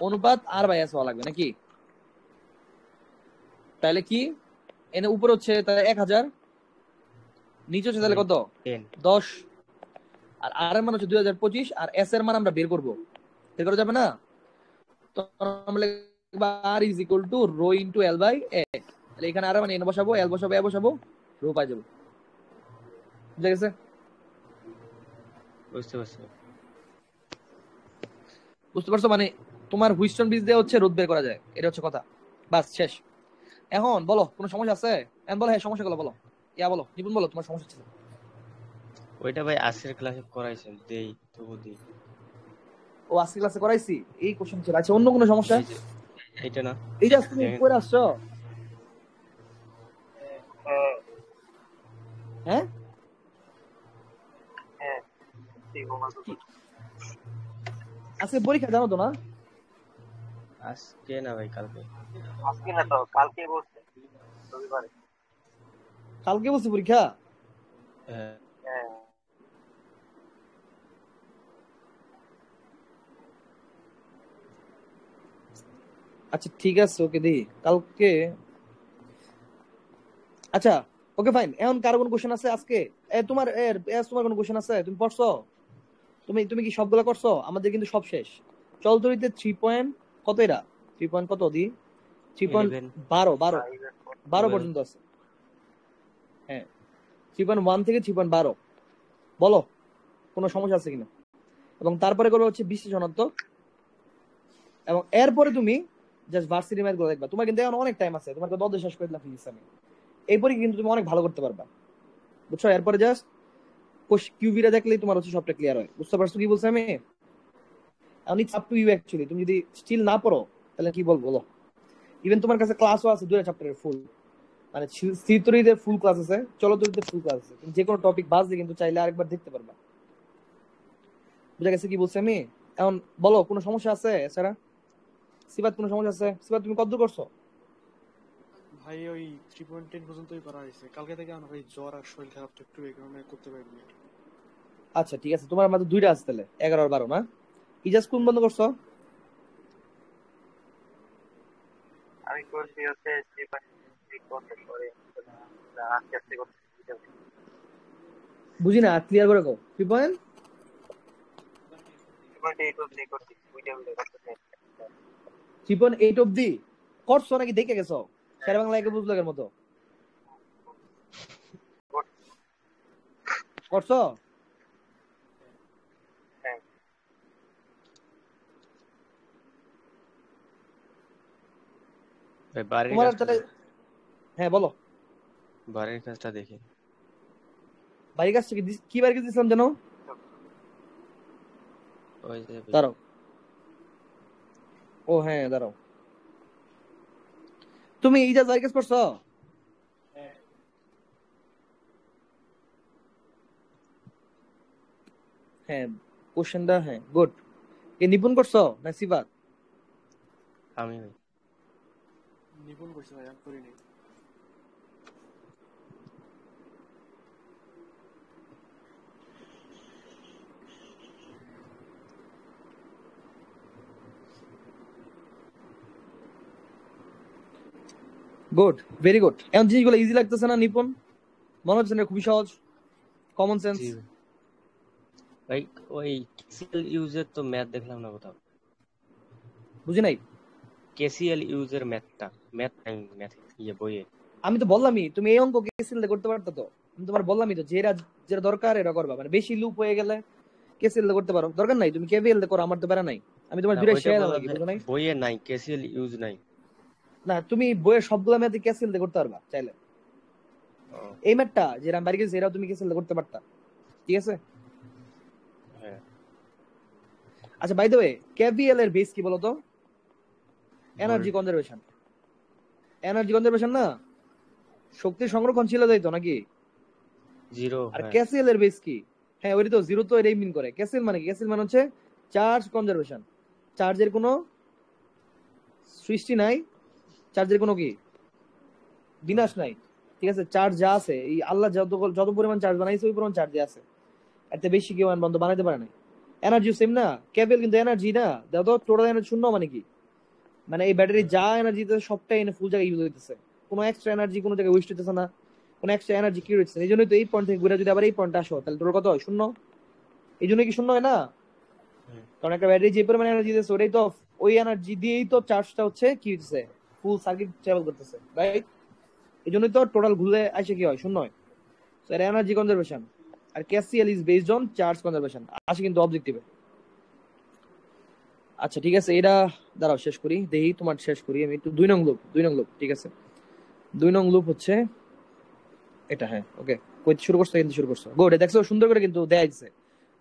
অনুপাত আর বাই এস হওয়া লাগবে নাকি? তাহলে কি এনে উপর হচ্ছে তাহলে 1000, নিচে হচ্ছে তাহলে ওই কত 10। 10, আর আর এর মান হচ্ছে 2025, আর এস এর মান আমরা বের করব, বের করা যাবে না? তো আমরা লিখব R is equal to rho into L by A. তাহলে এখানে আর মানে এন বসাবো, এল বসাবো, এ বসাবো, রো পাই যাবো। বুঝা গেছে? বুঝতে পারছি। বুঝতে পারছো? মানে তোমার হুইস্টন ব্রিজ দিয়ে হচ্ছে রোদ বের করা যায়, এটা হচ্ছে কথা। বাস শেষ। এখন বলো কোনো সমস্যা আছে? এখন বলো, হ্যাঁ সমস্যাগুলো বলো, ইয়া বলো, নিপুণ বলো তোমার সমস্যা ছিল। ওইটা ভাই আজকের ক্লাসে করাইছেন, দেই তবু দেই। ও আজকে ক্লাসে করাইছি, এই কোশ্চেন ছিল। আচ্ছা অন্য কোনো সমস্যা? এই যে এইটা না, এই যে তুমি দেখেন। পড়ে আসছো, হ্যাঁ হ্যাঁ ঠিক আছে। কি আজকে পরীক্ষা জানো তো না? আজকে না ভাই, কালকে। আজকে না তো কালকে বলছে, রবিবারে। কালকে বলছি পরীক্ষা? হ্যাঁ। হ্যাঁ আচ্ছা ঠিক আছে, ওকে দি কালকে। আচ্ছা ওকে ফাইন। এখন কারো কোনো কোশ্চেন আছে আজকে? তোমার কোনো কোশ্চেন আছে? তুমি পড়ছো? তুমি তুমি কি সবগুলা করছো? আমাদের কিন্তু সব শেষ। চলতরিতে 3 পয়েন্ট কত, এরা 3 পয়েন্ট কত দি, 11, 3.12 12। পর্যন্ত আছে। হ্যাঁ 3.1 থেকে 3.12। বলো কোনো সমস্যা আছে কিনা? এবং তারপরে করবে হচ্ছে বিশ্লেষণাত্মক, এবং এরপরে তুমি জাস্ট ভার্সিটি ম্যাথ গুলো দেখবা। তোমার কিন্তু এখন অনেক টাইম আছে, তোমার তো 10 শেষ করে দিলাম ফিজিক্স আমি। এই পরীক্ষা কিন্তু তুমি অনেক ভালো করতে পারবা, বুঝছো? এরপরে জাস্ট কিউবিটা দেখলেই তোমার হচ্ছে সবটা ক্লিয়ার হয়। বুঝতে পারছো কি বলছি আমি? এখন it's up to you actually. তুমি যদি স্টিল না পড়ো তাহলে কি বলবো বলো? ইভেন তোমার কাছে ক্লাসও আছে 2 চ্যাপ্টারের ফুল, মানে স্থিরতরিতে ফুল ক্লাস আছে, চলতরিতে ফুল ক্লাস আছে। তুমি যে কোনো টপিক বাদ দিয়ে কিন্তু চাইলে আরেকবার দেখতে পারবা। বুঝা গেছে কি বলছি আমি? এখন বলো কোনো সমস্যা আছে এছাড়া? সিবাত কোনো সমস্যা আছে? সিবাত তুমি কতদূর করছো? ভাই ওই 3.10 পর্যন্তই করা হয়েছে। কালকে থেকে আমার ভাই জ্বর আর শরীর খারাপ, তো একটু এই কারণে করতে পারিনি। আচ্ছা ঠিক আছে, তোমার মাত্র 2টা আছে তাহলে, 11 আর 12 না? ইজাজ কোন বন্ধ করছো? আমি করছি হচ্ছে পরে আস্তে আস্তে করছি। বুঝি না, ক্লিয়ার করে কও। 3 3.8 অবধি করছি, দুইটা মিলে করতেছি। 3.8 অব্দি করছো নাকি দেখে গেছো? শের বাংলা একে বুঝলো এর মতো করছো? হ্যাঁ ভাই বাড়ির তোমার কাজটা তাহলে, হ্যাঁ বলো। বাড়ির কাজটা দেখি। বাড়ির কাছ থেকে কি বাড়ির কাছে দিয়েছিলাম জানো? ওই যে দাঁড়াও, ও হ্যাঁ দাঁড়াও, তুমি ইজাজ বাড়ির কাজ করছো? হ্যাঁ কোশ্চেনটা, হ্যাঁ গুড। এ নিপুণ করছো না সিবাত? আমি ভাই নিপুণ করছি ভাই, আমি করিনি। Good, very good. এখন জিনিসগুলো ইজি লাগতেছে না নিপুণ? মনে হচ্ছে না খুবই সহজ, কমন সেন্স? জি ভাই। ওই কেসিএল ইউজের তো ম্যাথ দেখলাম না কোথাও। বুঝি নাই। কেসিএল ইউজের ম্যাথটা, ম্যাথ বইয়ে। আমি তো বললামই তুমি এই অঙ্ক কেসিএল করতে পারতো তো। আমি তোমার বললামই তো যেটা যেটা দরকার এটা করবা, মানে বেশি লুপ হয়ে গেলে কেসিএল করতে পারো, দরকার নাই তুমি কেভিএল করো, আমার তো বেড়া নাই। আমি তোমার না দুইটা ওইটা শেয়ার বললাম নাকি যে বুঝো নাই? বইয়ে নাই, কেসিএল ইউজ নাই। না তুমি বইয়ের সবগুলো ম্যাথে কেসিএল করতে পারবা চাইলে। ও, এই ম্যাথটা যেটা আমি বাড়ি গেছি এটাও তুমি কেসিএল করতে পারতা, ঠিক আছে? হ্যাঁ আচ্ছা বাই দ্য ওয়ে, কেভিএল এর বেস কি বলতো? Energy volt conservation. Energy conservation না, শক্তি সংরক্ষণ ছিল তাই তো নাকি? জিরো। আর হ্যাঁ ক্যাসিএল এর বেস কি? হ্যাঁ ওইটা তো জিরো, তো এটাই মিন করে। ক্যাসিএল মানে কি? ক্যাসিএল মানে হচ্ছে চার্জ কনজারভেশন। চার্জের কোনো সৃষ্টি নাই, চার্জের কোনো কি বিনাশ নাই, ঠিক আছে? চার্জ যা আছে এই আল্লাহ যত যত পরিমাণ চার্জ বানাইছে ওই পরিমাণ চার্জে আছে, এতে বেশি কেউ বন্ধ বানাইতে পারে না। এনার্জি সেম না, কেবল কিন্তু এনার্জি না, দেখো তো টোটাল এনার্জি শূন্য মানে কি? মানে এই ব্যাটারি যা এনার্জি দিতেছে সবটাই এনে ফুল জায়গায় ইউজ হইতেছে, কোনো এক্সট্রা এনার্জি কোনো জায়গায় ওয়েস্ট হইতেছে না, কোনো এক্সট্রা এনার্জি কি হচ্ছে। এই জন্যই তো এই পয়েন্ট থেকে ঘুরে যদি আবার এই পয়েন্টে আসো তাহলে তোর কত হয়? শূন্য। এই জন্য কি শূন্য হয় না? কারণ একটা ব্যাটারি যে পরিমাণ এনার্জি দিতেছে ওটাই তো, ওই এনার্জি দিয়েই তো চার্জটা হচ্ছে কি হচ্ছে, ফুল সার্কিট ট্রাভেল করতেছে, রাইট? এই জন্যই তো টোটাল ঘুরে আসে কি হয়? শূন্য হয়। সো এর এনার্জি কনজারভেশন। আর KCL is based on charge conservation, আসে কিন্তু অবজেক্টিভে। আচ্ছা ঠিক আছে, এটা দাঁড়াও শেষ করি, দেখি তোমার শেষ করি আমি একটু। 2 নং লুপ, 2 নং লুপ, ঠিক আছে? 2 নং লুপ হচ্ছে এটা, হ্যাঁ ওকে। কই থেকে শুরু করছে? কিন্তু শুরু করছো, গুড। দেখছো সুন্দর করে কিন্তু দেয়া দিচ্ছে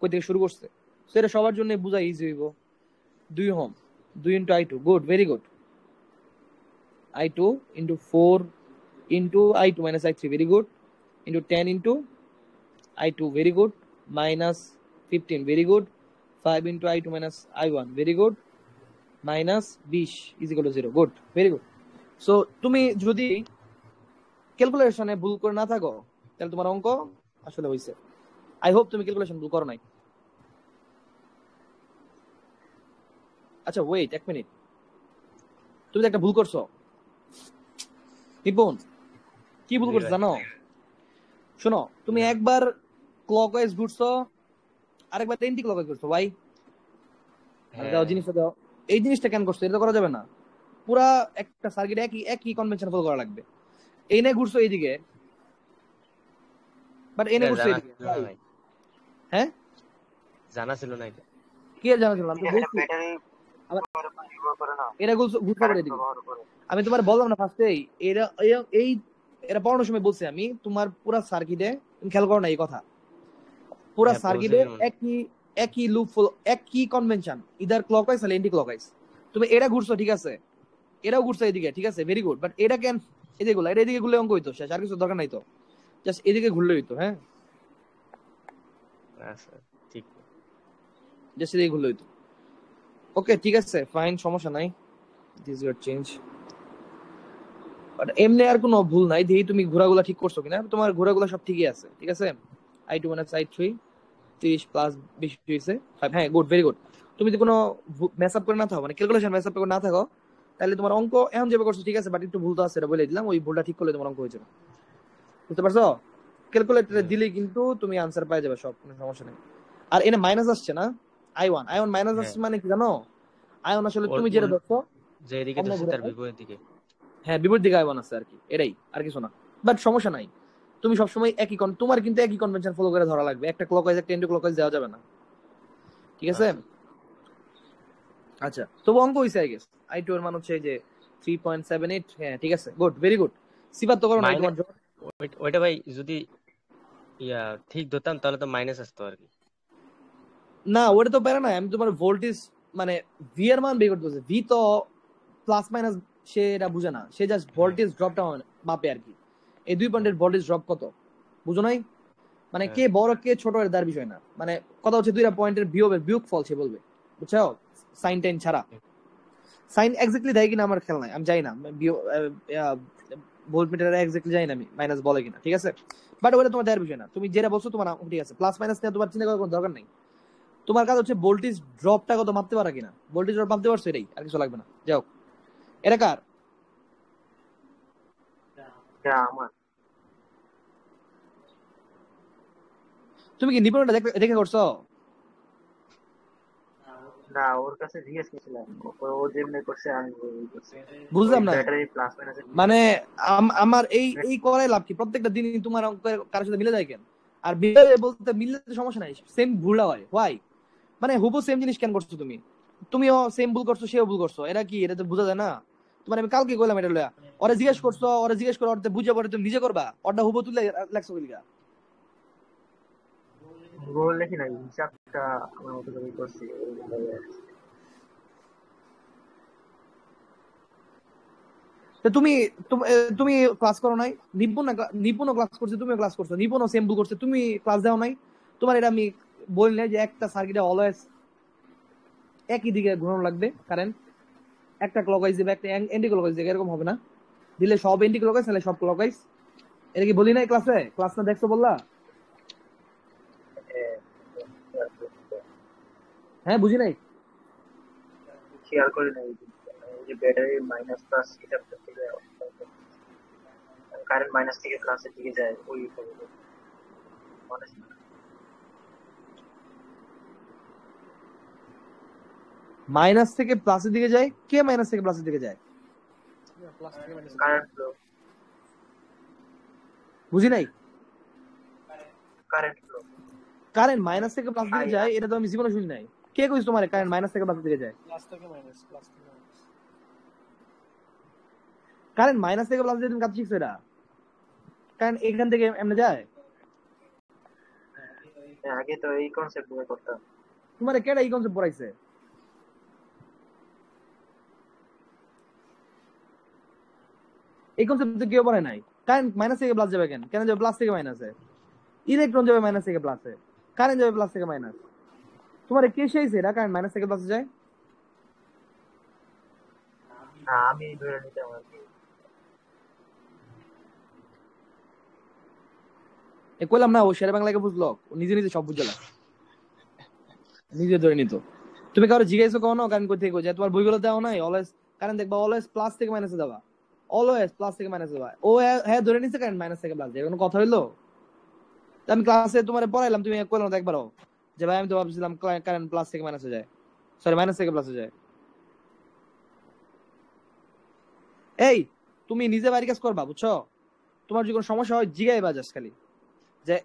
কই থেকে শুরু করছে। তো এটা সবার জন্য বোঝা ইজি হইব। 2 home, 2 into I2, good, very good. I2 into 4 into I2 minus I3, very good, into 10 into I2, very good, minus 15, very good, 5 into I2 minus I1, very good, minus 20 is equal to 0, good, very good. So তুমি যদি ক্যালকুলেশনে ভুল করে না থাকো তাহলে তোমার অঙ্ক আসলে হইছে। আই হোপ তুমি ক্যালকুলেশন ভুল করো নাই। আচ্ছা ওয়েট এক মিনিট, তুমি তো একটা ভুল করছো নিপুণ। কি ভুল জি করছো ভাই। জানো? শোনো, তুমি না একবার ক্লকওয়াইজ ঘুরছো, আরেকবার এন্টি ক্লকওয়াইজ ঘুরছো ভাই। আরে দাও হ্যাঁ জিনিসটা দাও। এই জিনিসটা কেন করছো? এটা তো করা যাবে না। পুরা একটা সার্কিট একই একই কনভেনশন ফলো করা লাগবে। এনে ঘুরছো এইদিকে, বাট এনে এটা ঘুরছো জানা এইদিকে ছিল না ভাই। ভাই, হ্যাঁ জানা ছিল না এটা। কি আর জানা ছিল? আমি তো এটা বলছি। ব্যাটারি আবার নির্ভর করে না, এরা ঘুরছো ঘুরছো আবার কারেন্ট এদিকে। ব্যবহার করে। আমি তোমার বললাম না ফার্স্টেই, এরা এই এরা পড়ানোর সময় বলছি আমি তোমার পুরা সার্কিটে, তুমি খেয়াল করো না এই কথা, পুরা হ্যাঁ সার্কিটে বলছিলেন মনে হয়। একই একই লুপ ফলো, একই কনভেনশন, ইদার ক্লকওয়াইজ আর এন্টি ক্লকওয়াইজ। তুমি এটা ঘুরছো ঠিক আছে, এরাও ঘুরছে এদিকে, ঠিক আছে, ভেরি গুড, বাট এটা কেন এদিকে গুলো? এটা এদিকে ঘুরলে অঙ্ক হইতো শেষ, আর কিছু দরকার নাই তো, জাস্ট এদিকে ঘুরলে হইতো। হ্যাঁ আচ্ছা ঠিক। জাস্ট এদিকে ঘুরলে হইতো। ওকে ঠিক আছে ফাইন, সমস্যা নাই, দিস ইউর চেঞ্জ। বাট এমনি আর কোনো ভুল নাই, দেখি তুমি ঘোরাগুলা ঠিক করছো কিনা। তোমার ঘোরাগুলা সব ঠিকই আছে, ঠিক আছে? I2 মাইনাস I3 30 প্লাস 20 হয়েছে 5, হ্যাঁ গুড, ভেরি গুড। তুমি যদি কোনো মেস আপ করে না থাকো, মানে ক্যালকুলেশন মেস আপ করে না থাকো, তাহলে তোমার অঙ্ক এখন যেভাবে করছো ঠিক আছে, বাট একটু ভুল তো আছে, এটা বলে দিলাম। ওই ভুলটা ঠিক করলে তোমার অঙ্ক হয়ে যাবে, বুঝতে পারছো? ক্যালকুলেটরে দিলে কিন্তু তুমি আনসার পাই যাবে সব, কোনো সমস্যা নেই। আর এনে মাইনাস আসছে না, I1 মাইনাস হ্যাঁ আসছে মানে কি জানো? I1 আসলে ওর তুমি যেটা উল ধরছো যে এদিকে অন্য ধরছে ঘুরে, তার বিপরীত দিকে। হ্যাঁ বিপরীত দিকে I1 আছে আর কি, এটাই, আর কিছু না। বাট সমস্যা নাই, তুমি সবসময় একই তোমার কিন্তু একই কনভেনশন ফলো করে ধরা লাগবে, একটা ক্লকওয়াইজ একটা এন্টি ক্লকওয়াইজ দেওয়া যাবে না, ঠিক আছে? আচ্ছা আচ্ছা তবু অঙ্ক হইছে আই গেস। I2 এর মান হচ্ছে এই যে 3.78, হ্যাঁ ঠিক আছে, গুড, ভেরি গুড। সিফাত তো করো নাই মাইনাস, তোমার ওইটা ভাই যদি ইয়া ঠিক ধরতাম তাহলে তো মাইনাস আসতো আর কি। না ওটা তো পারে না। আমি তোমার ভোল্টেজ মানে ভি এর মান বের করতে বলছি, ভি তো প্লাস মাইনাস সে এটা বুঝে না, সে জাস্ট হ্যাঁ ভোল্টেজ ড্রপটা মাপে আর কি। এই 2 পয়েন্টের ভোল্টেজ ড্রপ কত বুঝো নাই? মানে হ্যাঁ কে বড় কে ছোট এর তার বিষয় না, মানে কথা হচ্ছে দুইটা পয়েন্টের বিয়োগ ফল সে বলবে, বুঝছো? সাইন টাইন ছাড়া। সাইন এক্স্যাক্টলি দেয় কিনা আমার খেয়াল নাই, আমি জানি না ভোল্ট মিটার এক্স্যাক্টলি জানি না আমি মাইনাস বলে কিনা, ঠিক আছে? বাট ওটা তোমার দেওয়ার বিষয় না, তুমি যেটা বলছো তোমার ঠিক আছে, প্লাস মাইনাস নিয়ে তোমার চিন্তা করার কোনো দরকার নেই। তোমার কাজ হচ্ছে ভোল্টেজ ড্রপটা কত মাপতে পারা কিনা, ভোল্টেজ ড্রপ মাপতে পারছো, এটাই, আর কিছু লাগবে না। যাও, এটা কার? এটা আমার। তুমি কি নিপুণটা দেখে করছো? না, ওর কাছে জিজ্ঞেস করছিলাম, ও যেমনি করছে আমি ওই করছি। ওই বুঝলাম না, ব্যাটারি প্লাস মাইনাস মানে আমার এই এই করাই লাভ কি? প্রত্যেকটা দিনই তোমার অঙ্কের কারোর সাথে মিলে যায় কেন? আর মিলে বলতে মিললে তো সমস্যা নাই, সেম ভুলটা হয় হোয়াই? মানে হুবহু সেম জিনিস কেন করছো তুমি? তুমিও সেম ভুল করছো, সেও ভুল করছো, এটা কি? এটা তো বোঝা যায় না? তোমার আমি কালকে কইলাম এটা লয়া, ওরে জিজ্ঞেস করছো, ওরে জিজ্ঞেস করে ওরতে বুঝে পড়ে তুমি নিজে করবা, ওরটা হুবহু তুলে লেখছো লিগা। গোল লেখি নাই, হিসাবটা আমার মতো করে করছি ওইভাবে। তো তুমি তুমি ক্লাস করো নাই? নিপুণও ক্লাস করছে, তুমিও ক্লাস করছো, নিপুণও সেম ভুল করছে, তুমি ক্লাস দাও নাই? তোমার এটা আমি বললে যে একটা সার্কিটে অলওয়েজ একই দিকে ঘোরানো লাগবে কারেন্ট, একটা ক্লকওয়াইজ দিবে, একটা এন্টি ক্লকওয়াইজ দিবে, এরকম হবে না? দিলে সব এন্টি ক্লকওয়াইজ, নাহলে সব ক্লকওয়াইজ। এটা কি বলি নাই ক্লাসে? ক্লাস না দেখছো বললা? হ্যাঁ, বুঝি নাই? খেয়াল করি নাই এই যে ব্যাটারি মাইনাস প্লাস হিসাবটা থেকে কারেন্ট মাইনাস থেকে প্লাসের দিকে যায় ওই মনে ছিল না। মাইনাস থেকে প্লাসের দিকে যায়? কে মাইনাস থেকে প্লাসের দিকে যায়? প্লাস থেকে মাইনাস কারেন্ট ফ্লো, বুঝি নাই? কারেন্ট ফ্লো কারেন্ট মাইনাস থেকে প্লাস দিকে আই যায় এটা তো আমি জীবনে শুনি নাই। কে কইছে তোমার কারেন্ট মাইনাস থেকে প্লাসের দিকে যায়? প্লাস থেকে মাইনাস, প্লাস থেকে মাইনাস। কারেন্ট মাইনাস থেকে প্লাস দিয়ে তুমি কাজ শিখছো এটা? কারেন্ট এখান থেকে এমনি যায়? আগে তো এই কনসেপ্ট নিয়ে করতাম। তোমার কেডা এই কনসেপ্ট পড়াইছে? এই কনসেপ্ট কেউ পড়ায় নাই। কারেন্ট মাইনাস থেকে প্লাস যাবে কেন? কেন যাবে প্লাস থেকে মাইনাসে? ইলেকট্রন যাবে মাইনাস থেকে প্লাসে, কারেন্ট যাবে প্লাস থেকে মাইনাস। তোমার কে শিখাইছে এটা কারেন্ট মাইনাস থেকে প্লাসে যায়? না, আমি ধরে নিতাম আর কি। কইলাম না, ও শেরে বাংলাকে বুঝলো, ও নিজে নিজে সব বুঝলা, নিজে ধরে নিত। তুমি কারো জিজ্ঞাসা করো না কারেন্ট কোথা থেকে যায়? তোমার বইগুলো দেওয়া নাই? অলওয়েজ কারেন্ট দেখবা, অলওয়েজ প্লাস থেকে মাইনাসে দেবা, অলওয়েজ প্লাস থেকে মাইনাসে দেবা। ও হ্যাঁ ধরে নিছে কারেন্ট মাইনাস থেকে প্লাস যায়, কোনো কথা হইলো? আমি ক্লাসে তোমার পড়াইলাম, তুমি কইলাম না একবারও যে ভাই আমি তো ভাবছিলাম কারেন্ট প্লাস থেকে মাইনাসে যায়, সরি মাইনাস থেকে প্লাসে যায়। এই তুমি নিজে বাড়ি কাজ করবা, বুঝছো? তোমার যদি কোনো সমস্যা হয় জিগাইবা জাস্ট খালি যে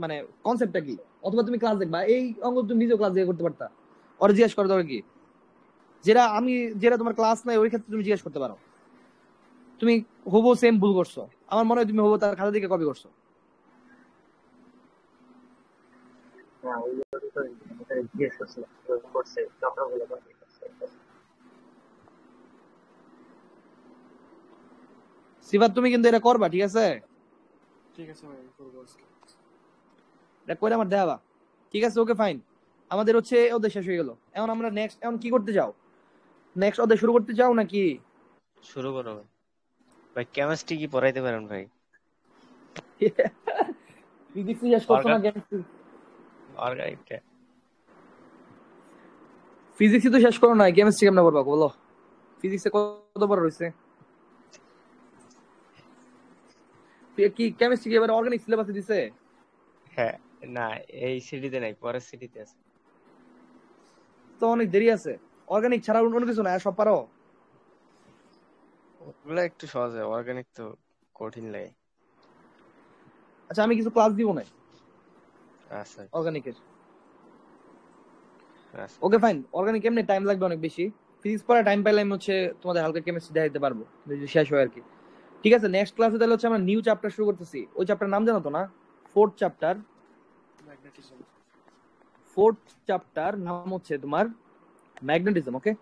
মানে কনসেপ্টটা কি, অথবা তুমি ক্লাস দেখবা, এই অঙ্গ তুমি নিজেও ক্লাস দিয়ে করতে পারতা, ওরা জিজ্ঞেস করা দরকার কি? যেটা তোমার ক্লাস নাই ওই ক্ষেত্রে তুমি জিজ্ঞেস করতে পারো। তুমি হবো সেম ভুল করছো, আমার মনে হয় তুমি হবো তার খাতা থেকে কপি করছো। না, ওইগুলো তো জিজ্ঞেস করছিলাম করছে চক্রগুলো করছে। সিফাত তুমি কিন্তু এটা করবা, ঠিক আছে? ঠিক আছে ভাই, করবো আজকে। এটা করে আমার দেখাবা, ঠিক আছে? Okay fine. আমাদের হচ্ছে অধ্যায় শেষ হয়ে গেল, এখন আমরা নেক্সট এখন কি করতে চাও? নেক্সট অধ্যায় শুরু করতে চাও নাকি? শুরু করো ভাই। ভাই কেমিস্ট্রি কি পড়াইতে পারেন ভাই? ফিজিক্স শেষ করছো না? অর্গানিকটা ফিজিক্স তো শেষ করো না, কেমিস্ট্রি কেমনে পড়বা বলো? ফিজিক্সে কত বড় রয়েছে? কি কেমিস্ট্রি কি এবার অর্গানিক সিলেবাসে দিছে? হ্যাঁ, না এই সিডিতে নাই, পরের সিডিতে আছে। তো অনেক দেরি আছে। অর্গানিক ছাড়া অন্য কিছু না, আর সব পারো? ওগুলা একটু সহজ হয়, অর্গানিক তো কঠিন লাগে। আচ্ছা আমি কিছু ক্লাস দিব না আচ্ছা অর্গানিকের। আচ্ছা। Okay fine. অর্গানিক এমনি টাইম লাগবে অনেক বেশি, ফিজিক্স পড়া টাইম পাইলে আমি হচ্ছে তোমাদের হালকা কেমিস্ট্রি দেখাইতে পারবো যদি শেষ হয় আর কি। ঠিক আছে, নেক্সট ক্লাসে তাহলে হচ্ছে আমরা নিউ চ্যাপ্টার শুরু করতেছি। ওই চ্যাপ্টার নাম জানো তো না? Fourth chapter. Magnetism. Fourth chapter নাম হচ্ছে তোমার ম্যাগনেটিজম। ওকে।